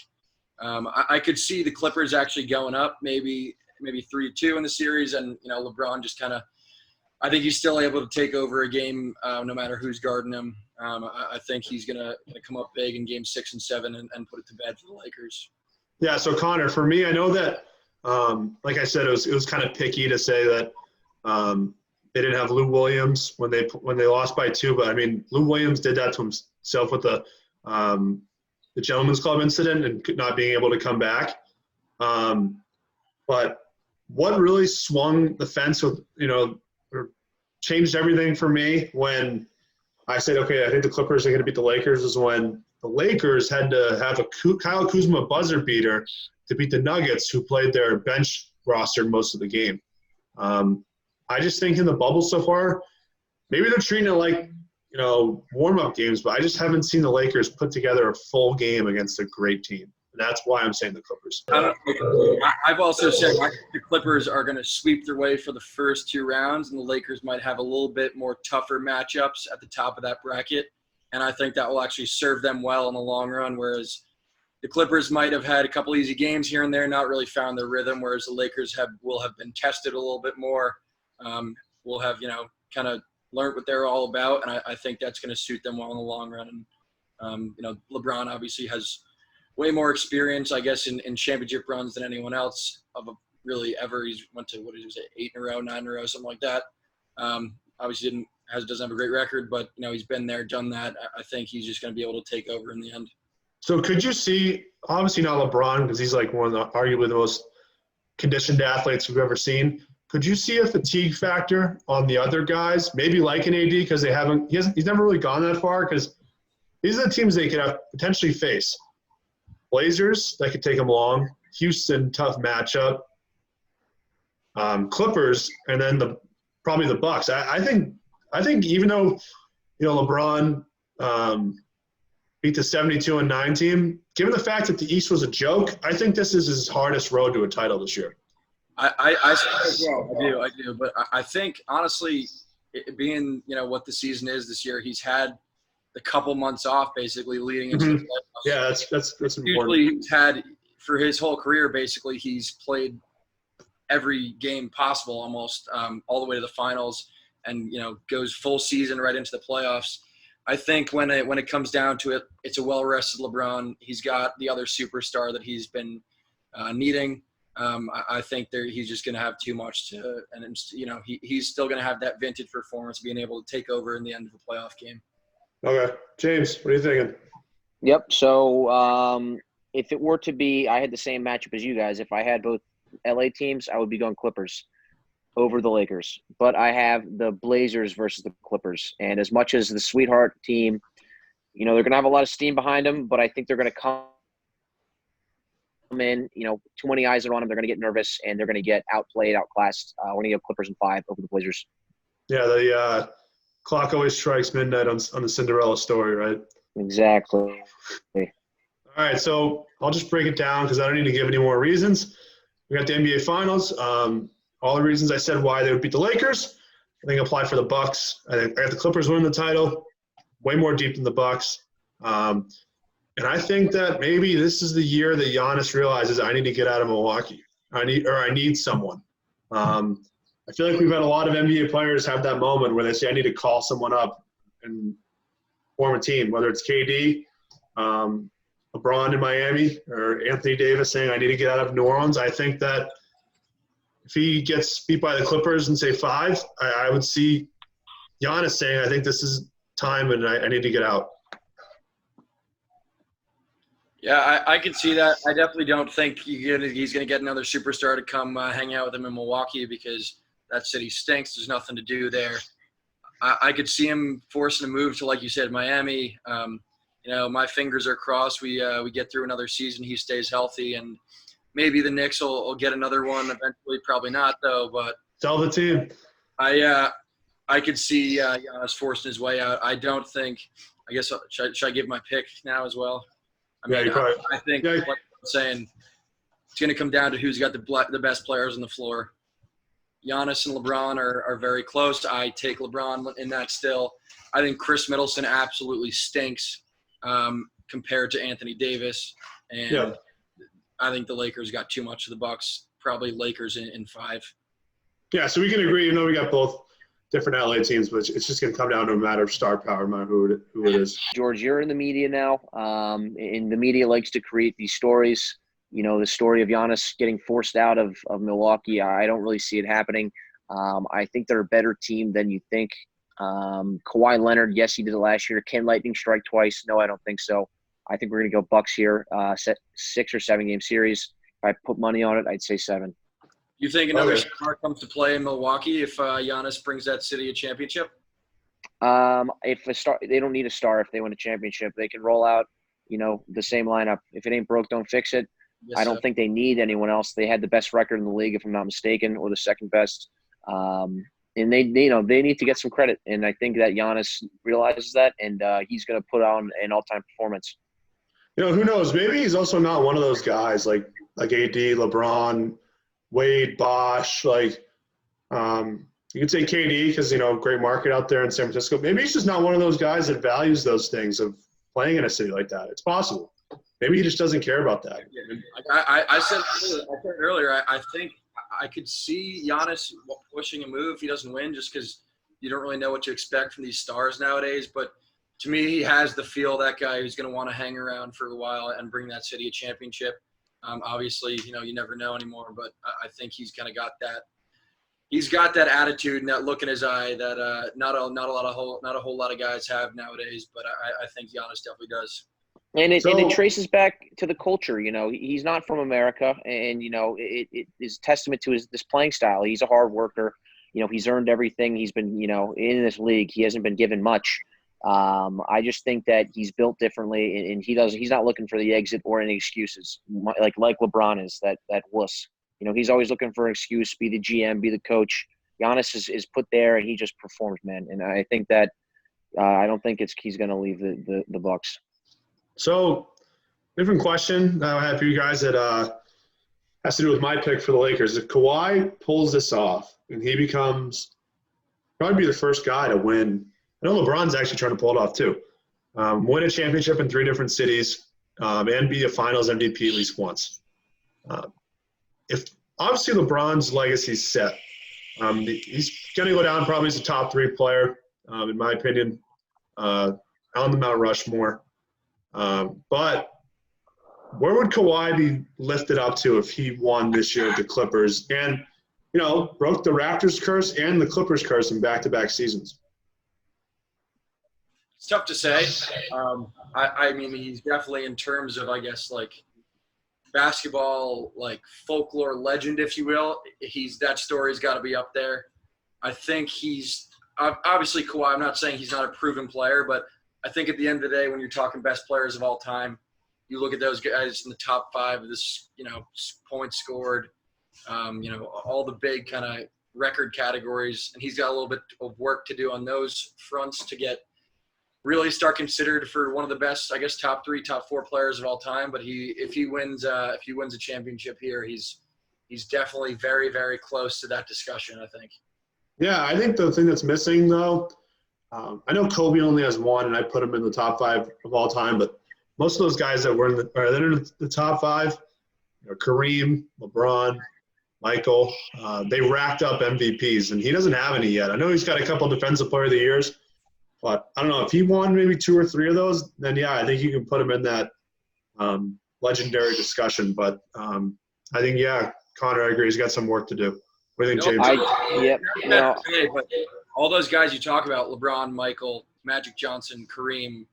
I could see the Clippers actually going up, maybe 3-2 in the series, and LeBron just kind of. I think he's still able to take over a game no matter who's guarding him. I think he's gonna come up big in game 6 and 7 and put it to bed for the Lakers. Yeah. So Connor, for me, I know that. Like I said, it was kind of picky to say that they didn't have Lou Williams when they lost by 2, but I mean Lou Williams did that to himself with the Gentleman's Club incident and not being able to come back. But what really swung the fence with or changed everything for me when I said, okay, I think the Clippers are going to beat the Lakers is when the Lakers had to have a Kyle Kuzma buzzer beater to beat the Nuggets, who played their bench roster most of the game. I just think in the bubble so far, maybe they're treating it like, warm-up games, but I just haven't seen the Lakers put together a full game against a great team. That's why I'm saying the Clippers. I've also said I think the Clippers are going to sweep their way for the first 2 rounds, and the Lakers might have a little bit more tougher matchups at the top of that bracket, and I think that will actually serve them well in the long run, whereas the Clippers might have had a couple easy games here and there, not really found their rhythm, whereas the Lakers will have been tested a little bit more. Will have, kind of learned what they're all about, and I think that's going to suit them well in the long run. And, LeBron obviously has way more experience, I guess, in championship runs than anyone else really ever. He's went to, 8 in a row, 9 in a row, something like that. Obviously doesn't have a great record, but, he's been there, done that. I think he's just going to be able to take over in the end. So could you see, obviously not LeBron, because he's like one of the arguably the most conditioned athletes we've ever seen. Could you see a fatigue factor on the other guys, maybe like an AD, because he's never really gone that far, because these are the teams they could have potentially face. Blazers, that could take them long. Houston, tough matchup. Clippers, and then probably the Bucks. I think even though LeBron beat the 72-9 team, given the fact that the East was a joke, I think this is his hardest road to a title this year. I say as well. I do. But I think, honestly, it being, what the season is this year, he's had a couple months off basically leading into the playoffs. Yeah, that's important. Usually he's had, for his whole career, basically, he's played every game possible almost all the way to the finals and, goes full season right into the playoffs. I think when it comes down to it, it's a well-rested LeBron. He's got the other superstar that he's been needing. I think he's just going to have too much to, and he's still going to have that vintage performance, being able to take over in the end of a playoff game. Okay, James, what are you thinking? Yep. So if it were to be, I had the same matchup as you guys. If I had both LA teams, I would be going Clippers over the Lakers. But I have the Blazers versus the Clippers. And as much as the sweetheart team, they're going to have a lot of steam behind them, but I think they're going to come in, too many eyes are on them. They're going to get nervous, and they're going to get outplayed, outclassed. We're going to go Clippers in 5 over the Blazers. Yeah, the clock always strikes midnight on the Cinderella story, right? Exactly. All right, so I'll just break it down because I don't need to give any more reasons. We got the NBA Finals. All the reasons I said why they would beat the Lakers, I think apply for the Bucks. I got the Clippers winning the title, way more deep than the Bucks. And I think that maybe this is the year that Giannis realizes I need to get out of Milwaukee. I need someone. I feel like we've had a lot of NBA players have that moment where they say, I need to call someone up and form a team, whether it's KD, LeBron in Miami, or Anthony Davis saying, I need to get out of New Orleans. I think that if he gets beat by the Clippers in, say, 5, I would see Giannis saying, I think this is time and I need to get out. Yeah, I can see that. I definitely don't think he's going to get another superstar to come hang out with him in Milwaukee because that city stinks. There's nothing to do there. I could see him forcing a move to, like you said, Miami. My fingers are crossed. We get through another season. He stays healthy, and maybe the Knicks will get another one eventually. Probably not, though. But tell the team. I could see Giannis forcing his way out. I don't think. I guess should I give my pick now as well? I think like I'm saying, it's going to come down to who's got the best players on the floor. Giannis and LeBron are very close. I take LeBron in that still. I think Chris Middleton absolutely stinks compared to Anthony Davis. And I think the Lakers got too much of the Bucks. Probably Lakers in 5. Yeah, so we can agree, we got both different LA teams, but it's just going to come down to a matter of star power, no matter who it is. George, you're in the media now, and the media likes to create these stories. The story of Giannis getting forced out of Milwaukee, I don't really see it happening. I think they're a better team than you think. Kawhi Leonard, yes, he did it last year. Can lightning strike twice? No, I don't think so. I think we're going to go Bucks here, 6 or 7 game series. If I put money on it, I'd say 7. You think another star comes to play in Milwaukee if Giannis brings that city a championship? If a star, they don't need a star if they win a championship. They can roll out, the same lineup. If it ain't broke, don't fix it. Yes, I don't think they need anyone else. They had the best record in the league, if I'm not mistaken, or the second best. And they need to get some credit. And I think that Giannis realizes that, and he's going to put on an all-time performance. Who knows? Maybe he's also not one of those guys like AD, LeBron, Wade, Bosh, you could say KD because, great market out there in San Francisco. Maybe he's just not one of those guys that values those things of playing in a city like that. It's possible. Maybe he just doesn't care about that. I said earlier, I think I could see Giannis pushing a move if he doesn't win just because you don't really know what to expect from these stars nowadays. But to me, he has the feel that guy who's going to want to hang around for a while and bring that city a championship. Obviously, you never know anymore, but I think he's kind of got that. He's got that attitude and that look in his eye that not a whole lot of guys have nowadays. But I think Giannis definitely does. And it traces back to the culture. He's not from America, and it is testament to this playing style. He's a hard worker. He's earned everything. He's been in this league. He hasn't been given much. I just think that he's built differently, and he's not looking for the exit or any excuses like LeBron is, that wuss. He's always looking for an excuse, be the GM, be the coach. Giannis is put there, and he just performs, man. And I think that I don't think he's going to leave the Bucks. So, different question that I have for you guys that has to do with my pick for the Lakers. If Kawhi pulls this off and he becomes probably be the first guy to win, I know LeBron's actually trying to pull it off too, win a championship in 3 different cities and be a finals MVP at least once. If obviously LeBron's legacy is set, he's going to go down probably as a top 3 player, in my opinion, on the Mount Rushmore. But where would Kawhi be lifted up to if he won this year with the Clippers and, broke the Raptors curse and the Clippers curse in back-to-back seasons? It's tough to say. I mean, he's definitely in terms of, I guess, like basketball, like folklore legend, if you will. That story's got to be up there. I think he's obviously Kawhi. I'm not saying he's not a proven player, but I think at the end of the day, when you're talking best players of all time, you look at those guys in the top 5 of this, points scored, all the big kind of record categories, and he's got a little bit of work to do on those fronts to really start considered for one of the best, I guess, top 3, top 4 players of all time. But if he wins a championship here, he's definitely very, very close to that discussion, I think. Yeah, I think the thing that's missing, though, I know Kobe only has 1, and I put him in the top 5 of all time, but most of those guys that were in the top 5, Kareem, LeBron, Michael, they racked up MVPs, and he doesn't have any yet. I know he's got a couple Defensive Player of the Years, but I don't know. If he won maybe 2 or 3 of those, then, yeah, I think you can put him in that legendary discussion. But I think, yeah, Connor, I agree. He's got some work to do. What do you think, James? But all those guys you talk about, LeBron, Michael, Magic Johnson, Kareem,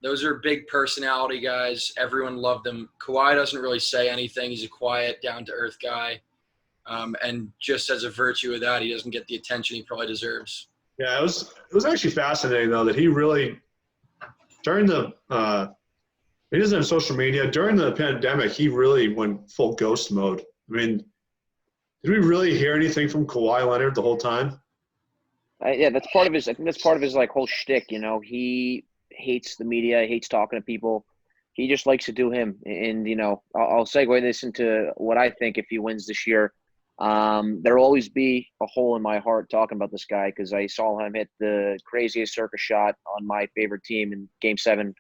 those are big personality guys. Everyone loved them. Kawhi doesn't really say anything. He's a quiet, down-to-earth guy. And just as a virtue of that, he doesn't get the attention he probably deserves. Yeah, it was actually fascinating, though, that he really – during the he doesn't have social media. During the pandemic, he really went full ghost mode. I mean, did we really hear anything from Kawhi Leonard the whole time? Yeah, that's part of his. I think that's part of his whole shtick. He hates the media, hates talking to people. He just likes to do him. And I'll segue this into what I think if he wins this year. There'll always be a hole in my heart talking about this guy because I saw him hit the craziest circus shot on my favorite team in Game 7,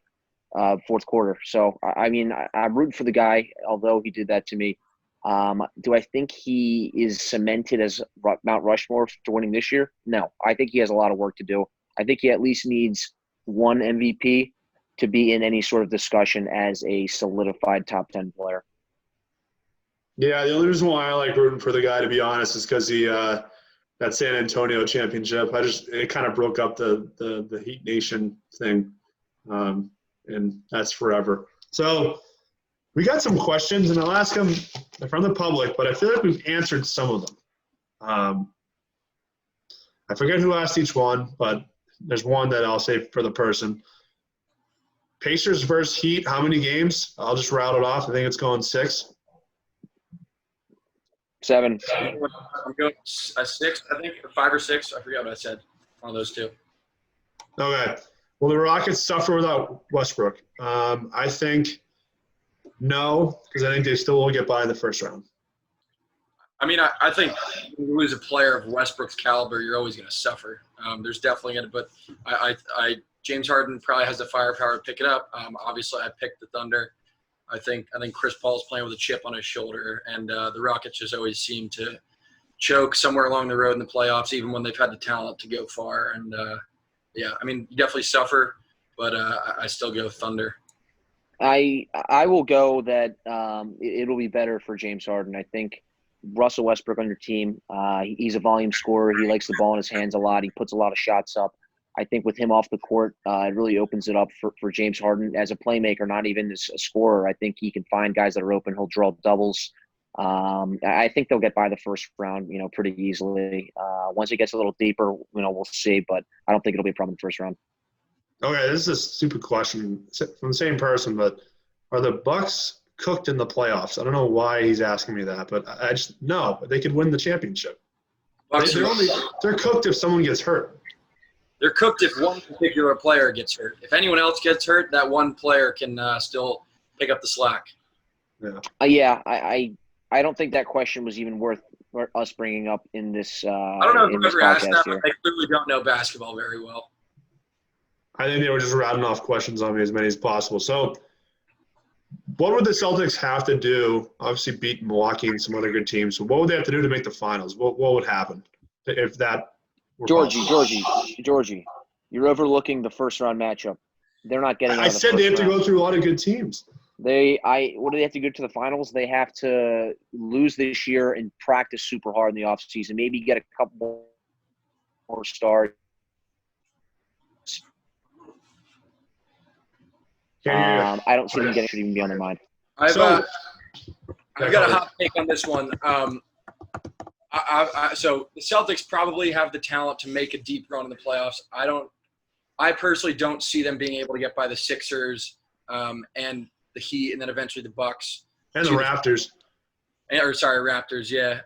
fourth quarter. So I mean, I'm rooting for the guy, although he did that to me. Do I think he is cemented as Mount Rushmore for winning this year? No. I think he has a lot of work to do. I think he at least needs 1 MVP to be in any sort of discussion as a solidified top 10 player. Yeah, the only reason why I like rooting for the guy, to be honest, is because he that San Antonio championship. It kind of broke up the Heat Nation thing, and that's forever. So we got some questions, and I'll ask them from the public, but I feel like we've answered some of them. I forget who asked each one, but there's one that I'll say for the person. Pacers versus Heat, how many games? I'll just rattle it off. I think it's going 6. 7. I'm going 6, I think, or 5 or 6. I forgot what I said. One of those 2. Okay. Will the Rockets suffer without Westbrook? I think no, because I think they still will get by in the first round. I mean, I think when you lose a player of Westbrook's caliber, you're always going to suffer. There's definitely going to, but James Harden probably has the firepower to pick it up. Obviously, I picked the Thunder. I think Chris Paul's playing with a chip on his shoulder, and the Rockets just always seem to choke somewhere along the road in the playoffs, even when they've had the talent to go far. And yeah, I mean, you definitely suffer, but I still go Thunder. I will go that it'll be better for James Harden. I think Russell Westbrook on your team, he's a volume scorer. He likes the ball in his hands a lot. He puts a lot of shots up. I think with him off the court, it really opens it up for James Harden as a playmaker, not even as a scorer. I think he can find guys that are open. He'll draw doubles. I think they'll get by the first round, pretty easily. Once it gets a little deeper, we'll see. But I don't think it'll be a problem in the first round. Okay, this is a stupid question from the same person, but are the Bucks cooked in the playoffs? I don't know why he's asking me that, but I just no. They could win the championship. They're cooked if someone gets hurt. They're cooked if one particular player gets hurt. If anyone else gets hurt, that one player can still pick up the slack. Yeah. I don't think that question was even worth us bringing up in this. I don't know whoever asked that, but they clearly don't know basketball very well. I think they were just rattling off questions on me, as many as possible. So what would the Celtics have to do? Obviously beat Milwaukee and some other good teams. So what would they have to do to make the finals? What would happen if that were Georgie, you're overlooking the first round matchup. They're not getting out I of the said first they have round. to go through a lot of good teams. What do they have to go to the finals? They have to lose this year and practice super hard in the offseason. Maybe get a couple more starts. I don't see them getting should even be on their mind. I've got a hot take on this one. So the Celtics probably have the talent to make a deep run in the playoffs. I personally don't see them being able to get by the Sixers and the Heat, and then eventually the Bucks and the Raptors. Raptors. Yeah.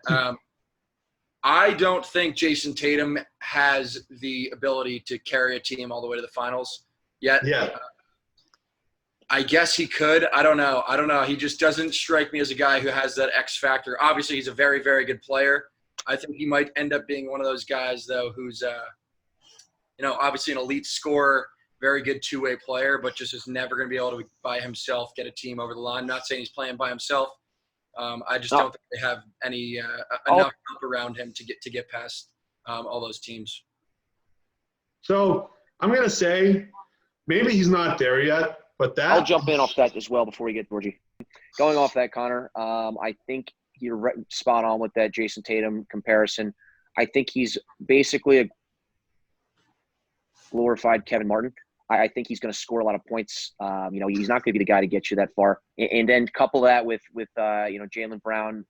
I don't think Jason Tatum has the ability to carry a team all the way to the finals yet. Yeah. I guess he could. I don't know. He just doesn't strike me as a guy who has that X factor. Obviously, he's a very, very good player. I think he might end up being one of those guys, though, who's, obviously an elite scorer, very good two-way player, but just is never going to be able to, by himself, get a team over the line. I'm not saying he's playing by himself. I just don't think they have any enough help around him to get past all those teams. So I'm going to say maybe he's not there yet, but I'll jump in off that as well before we get Georgie. Going off that, Connor, I think you're spot on with that Jason Tatum comparison. I think he's basically a glorified Kevin Martin. I think he's going to score a lot of points. He's not going to be the guy to get you that far. And then couple that with Jaylen Brown.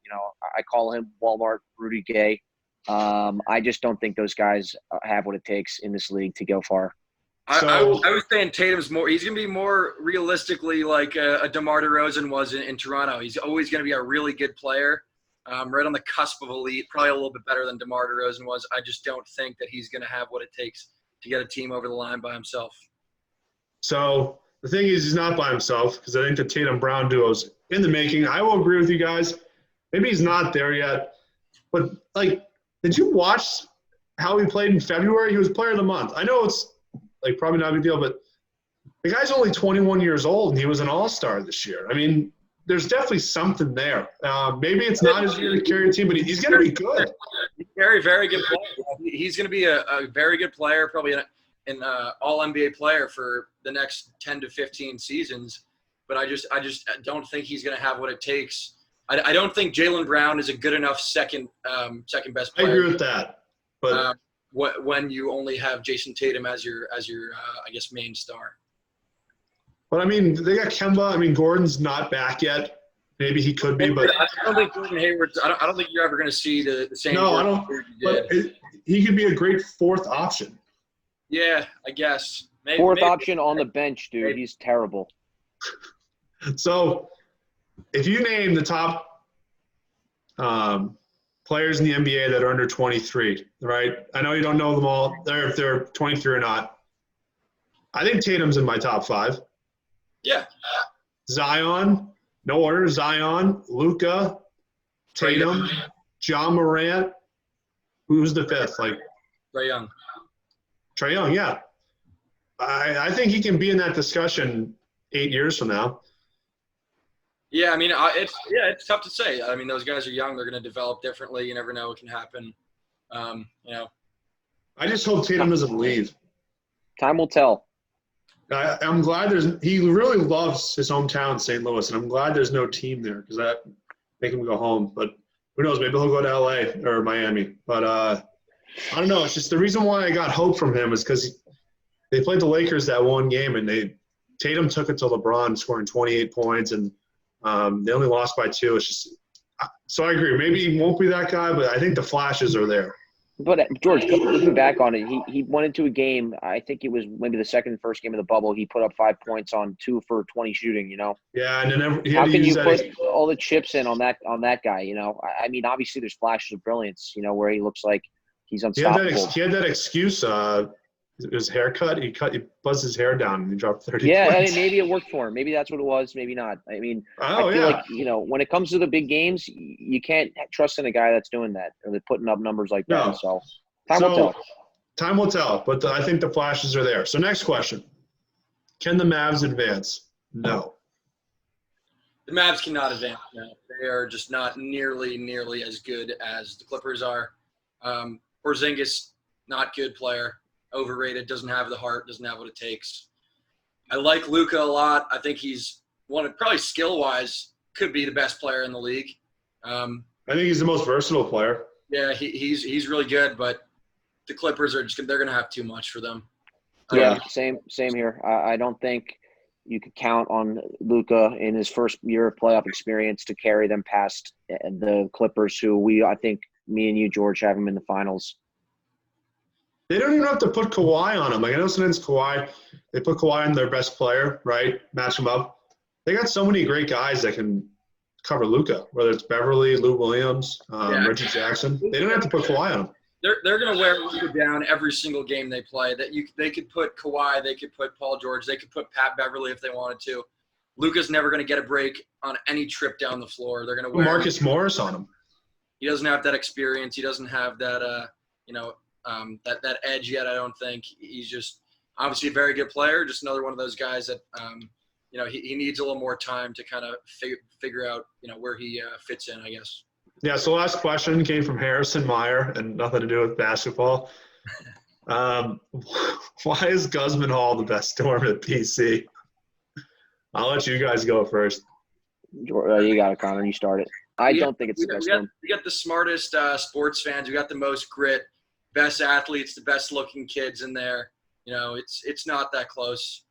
I call him Walmart Rudy Gay. I just don't think those guys have what it takes in this league to go far. I was saying Tatum's more – he's going to be more realistically like a DeMar DeRozan was in Toronto. He's always going to be a really good player, right on the cusp of elite, probably a little bit better than DeMar DeRozan was. I just don't think that he's going to have what it takes to get a team over the line by himself. So the thing is, he's not by himself because I think the Tatum-Brown duo is in the making. I will agree with you guys. Maybe he's not there yet. But, did you watch how he played in February? He was player of the month. I know it's – probably not a big deal, but the guy's only 21 years old, and he was an all-star this year. I mean, there's definitely something there. Maybe it's not his year to carry a team, but he's going to be good. He's a very, very good player. He's going to be a very good player, probably an all-NBA player for the next 10 to 15 seasons. But I just don't think he's going to have what it takes. I don't think Jaylen Brown is a good enough second best player. I agree with that. But when you only have Jason Tatum as your I guess main star. But I mean, they got Kemba. I mean, Gordon's not back yet. Maybe he could be, but I don't think Gordon Hayward's. I don't think you're ever going to see the same. No, I don't. But he could be a great fourth option. Yeah, I guess. Maybe, option on the bench, dude. Maybe. He's terrible. So, if you name the top players in the NBA that are under 23, right? I know you don't know them all, if they're 23 or not. I think Tatum's in my top 5. Yeah. Zion, no order. Zion, Luka, Tatum, John Morant. Who's the fifth? Trae Young. Trae Young, yeah. I think he can be in that discussion 8 years from now. Yeah, I mean, it's tough to say. I mean, those guys are young; they're going to develop differently. You never know what can happen. I just hope Tatum doesn't leave. Time will tell. I'm glad he really loves his hometown, St. Louis, and I'm glad there's no team there because that make him go home. But who knows? Maybe he'll go to LA or Miami. But I don't know. It's just the reason why I got hope from him is because they played the Lakers that one game, and Tatum took it to LeBron, scoring 28 points, and they only lost by 2. It's just so I agree. Maybe he won't be that guy, but I think the flashes are there. But George, looking back on it, he went into a game. I think it was maybe the first game of the bubble. He put up 5 points on 2 for 20 shooting. Yeah, and then how can you put all the chips in on that guy? I mean, obviously there's flashes of brilliance. Where he looks like he's unstoppable. He had that excuse. His haircut. He buzzed his hair down and he dropped 30 Yeah, points. Maybe it worked for him. Maybe that's what it was. Maybe not. I mean, I feel like, when it comes to the big games, you can't trust in a guy that's doing that or that's putting up numbers like that. So time will tell. Time will tell, but I think the flashes are there. So next question. Can the Mavs advance? No. The Mavs cannot advance. No. They are just not nearly as good as the Clippers are. Porzingis, not good player. Overrated, doesn't have the heart, doesn't have what it takes. I like Luka a lot. I think he's probably skill-wise, could be the best player in the league. I think he's the most versatile player. Yeah, he's really good, but the Clippers they're going to have too much for them. Yeah, same here. I don't think you could count on Luka in his first year of playoff experience to carry them past the Clippers, who I think me and you, George, have him in the finals. They don't even have to put Kawhi on him. Like, I know sometimes Kawhi, they put Kawhi on their best player, right? Match him up. They got so many great guys that can cover Luka, whether it's Beverly, Lou Williams, Reggie Jackson. They don't have to put Kawhi on him. They're going to wear Luka down every single game they play. They could put Kawhi, they could put Paul George, they could put Pat Beverly if they wanted to. Luka's never going to get a break on any trip down the floor. They're going to wear Marcus Morris on him. He doesn't have that experience. He doesn't have that that edge yet. I don't think. He's just obviously a very good player. Just another one of those guys that he needs a little more time to kind of figure out where he fits in, I guess. Yeah, so last question came from Harrison Meyer, and nothing to do with basketball. Why is Guzman Hall the best dorm at PC? I'll let you guys go first. You got it, Connor. You start it. I don't think it's the best dorm. We got the smartest sports fans. We got the most grit, best athletes, the best-looking kids in there. It's not that close.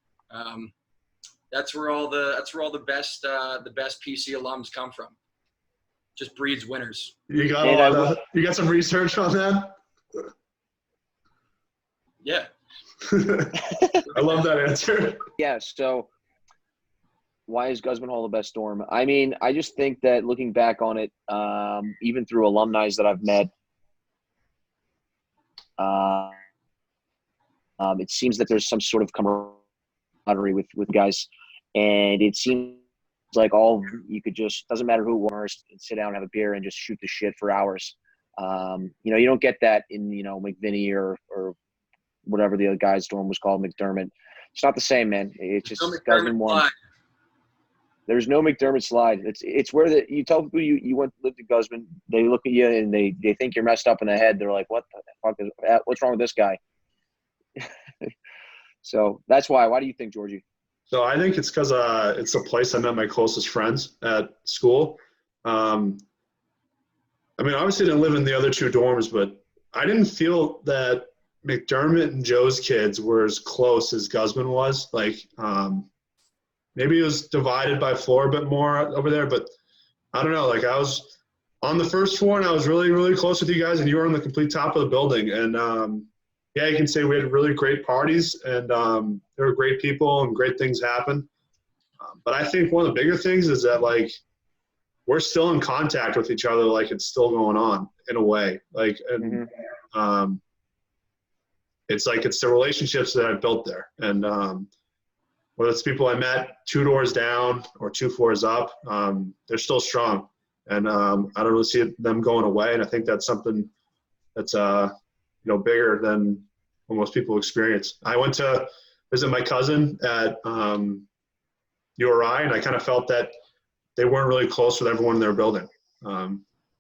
That's where all the best PC alums come from. Just breeds winners. You got some research on that? Yeah. I love that answer. Yeah, so why is Guzman Hall the best dorm? I mean, I just think that looking back on it, even through alumni that I've met, it seems that there's some sort of camaraderie with guys, and it seems like you could just, doesn't matter who it was, sit down, have a beer, and just shoot the shit for hours. You don't get that in McVinney or whatever the other guy's dorm was called, McDermott. It's not the same, man. It's just Guzman one. There's no McDermott slide. It's where you tell people you lived at Guzman, they look at you and they think you're messed up in the head. They're like, what the fuck what's wrong with this guy? So that's why. Why do you think, Georgie? So I think it's because it's a place I met my closest friends at school. I mean, obviously I didn't live in the other two dorms, but I didn't feel that McDermott and Joe's kids were as close as Guzman was. Like, maybe it was divided by floor a bit more over there, but I don't know. Like, I was on the first floor, and I was really, really close with you guys, and you were on the complete top of the building. And, yeah, you can say we had really great parties, and there were great people and great things happened. But I think one of the bigger things is that, like, we're still in contact with each other like it's still going on in a way. Like, and it's like it's the relationships that I've built there. And whether it's people I met 2 doors down or 2 floors up, they're still strong. And I don't really see them going away. And I think that's something that's bigger than what most people experience. I went to visit my cousin at URI, and I kind of felt that they weren't really close with everyone in their building.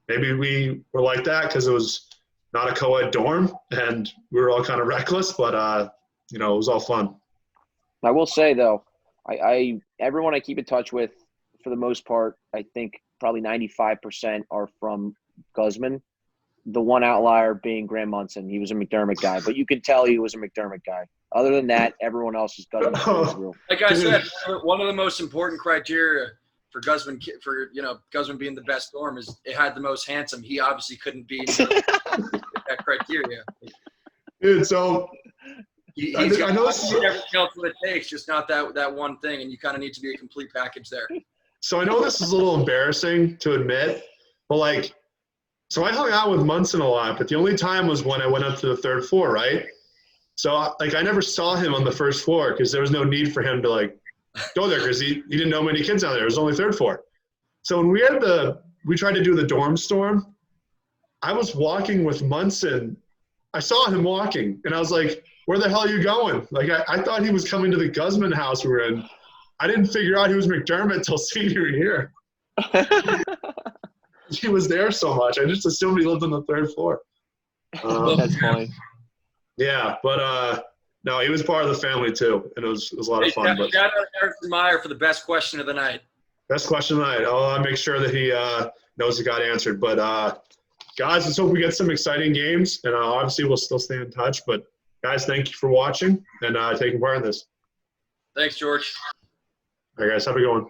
Maybe we were like that because it was not a co-ed dorm, and we were all kind of reckless, but it was all fun. I will say, though, everyone I keep in touch with, for the most part, I think probably 95% are from Guzman. The one outlier being Graham Munson. He was a McDermott guy, but you could tell he was a McDermott guy. Other than that, everyone else is Guzman. Like I said, one of the most important criteria for Guzman, Guzman being the best dorm is it had the most handsome. He obviously couldn't be that criteria. Dude, so he's got everything else what it takes, just not that one thing, and you kind of need to be a complete package there. So I know this is a little embarrassing to admit, but so I hung out with Munson a lot, but the only time was when I went up to the 3rd floor, right? So I never saw him on the 1st floor because there was no need for him to go there because he didn't know many kids out there. It was only 3rd floor. So when we tried to do the dorm storm, I was walking with Munson. I saw him walking, and I was like, where the hell are you going? Like, I thought he was coming to the Guzman house we were in. I didn't figure out he was McDermott till senior year. He was there so much. I just assumed he lived on the 3rd floor. That's funny. Yeah, but No, he was part of the family too, and it was a lot of fun. But shout out Eric Meyer for the best question of the night. Best question of the night. I'll make sure that he knows it got answered. But guys, let's hope we get some exciting games, and obviously we'll still stay in touch. But guys, thank you for watching and taking part in this. Thanks, George. All right, guys, have a good one.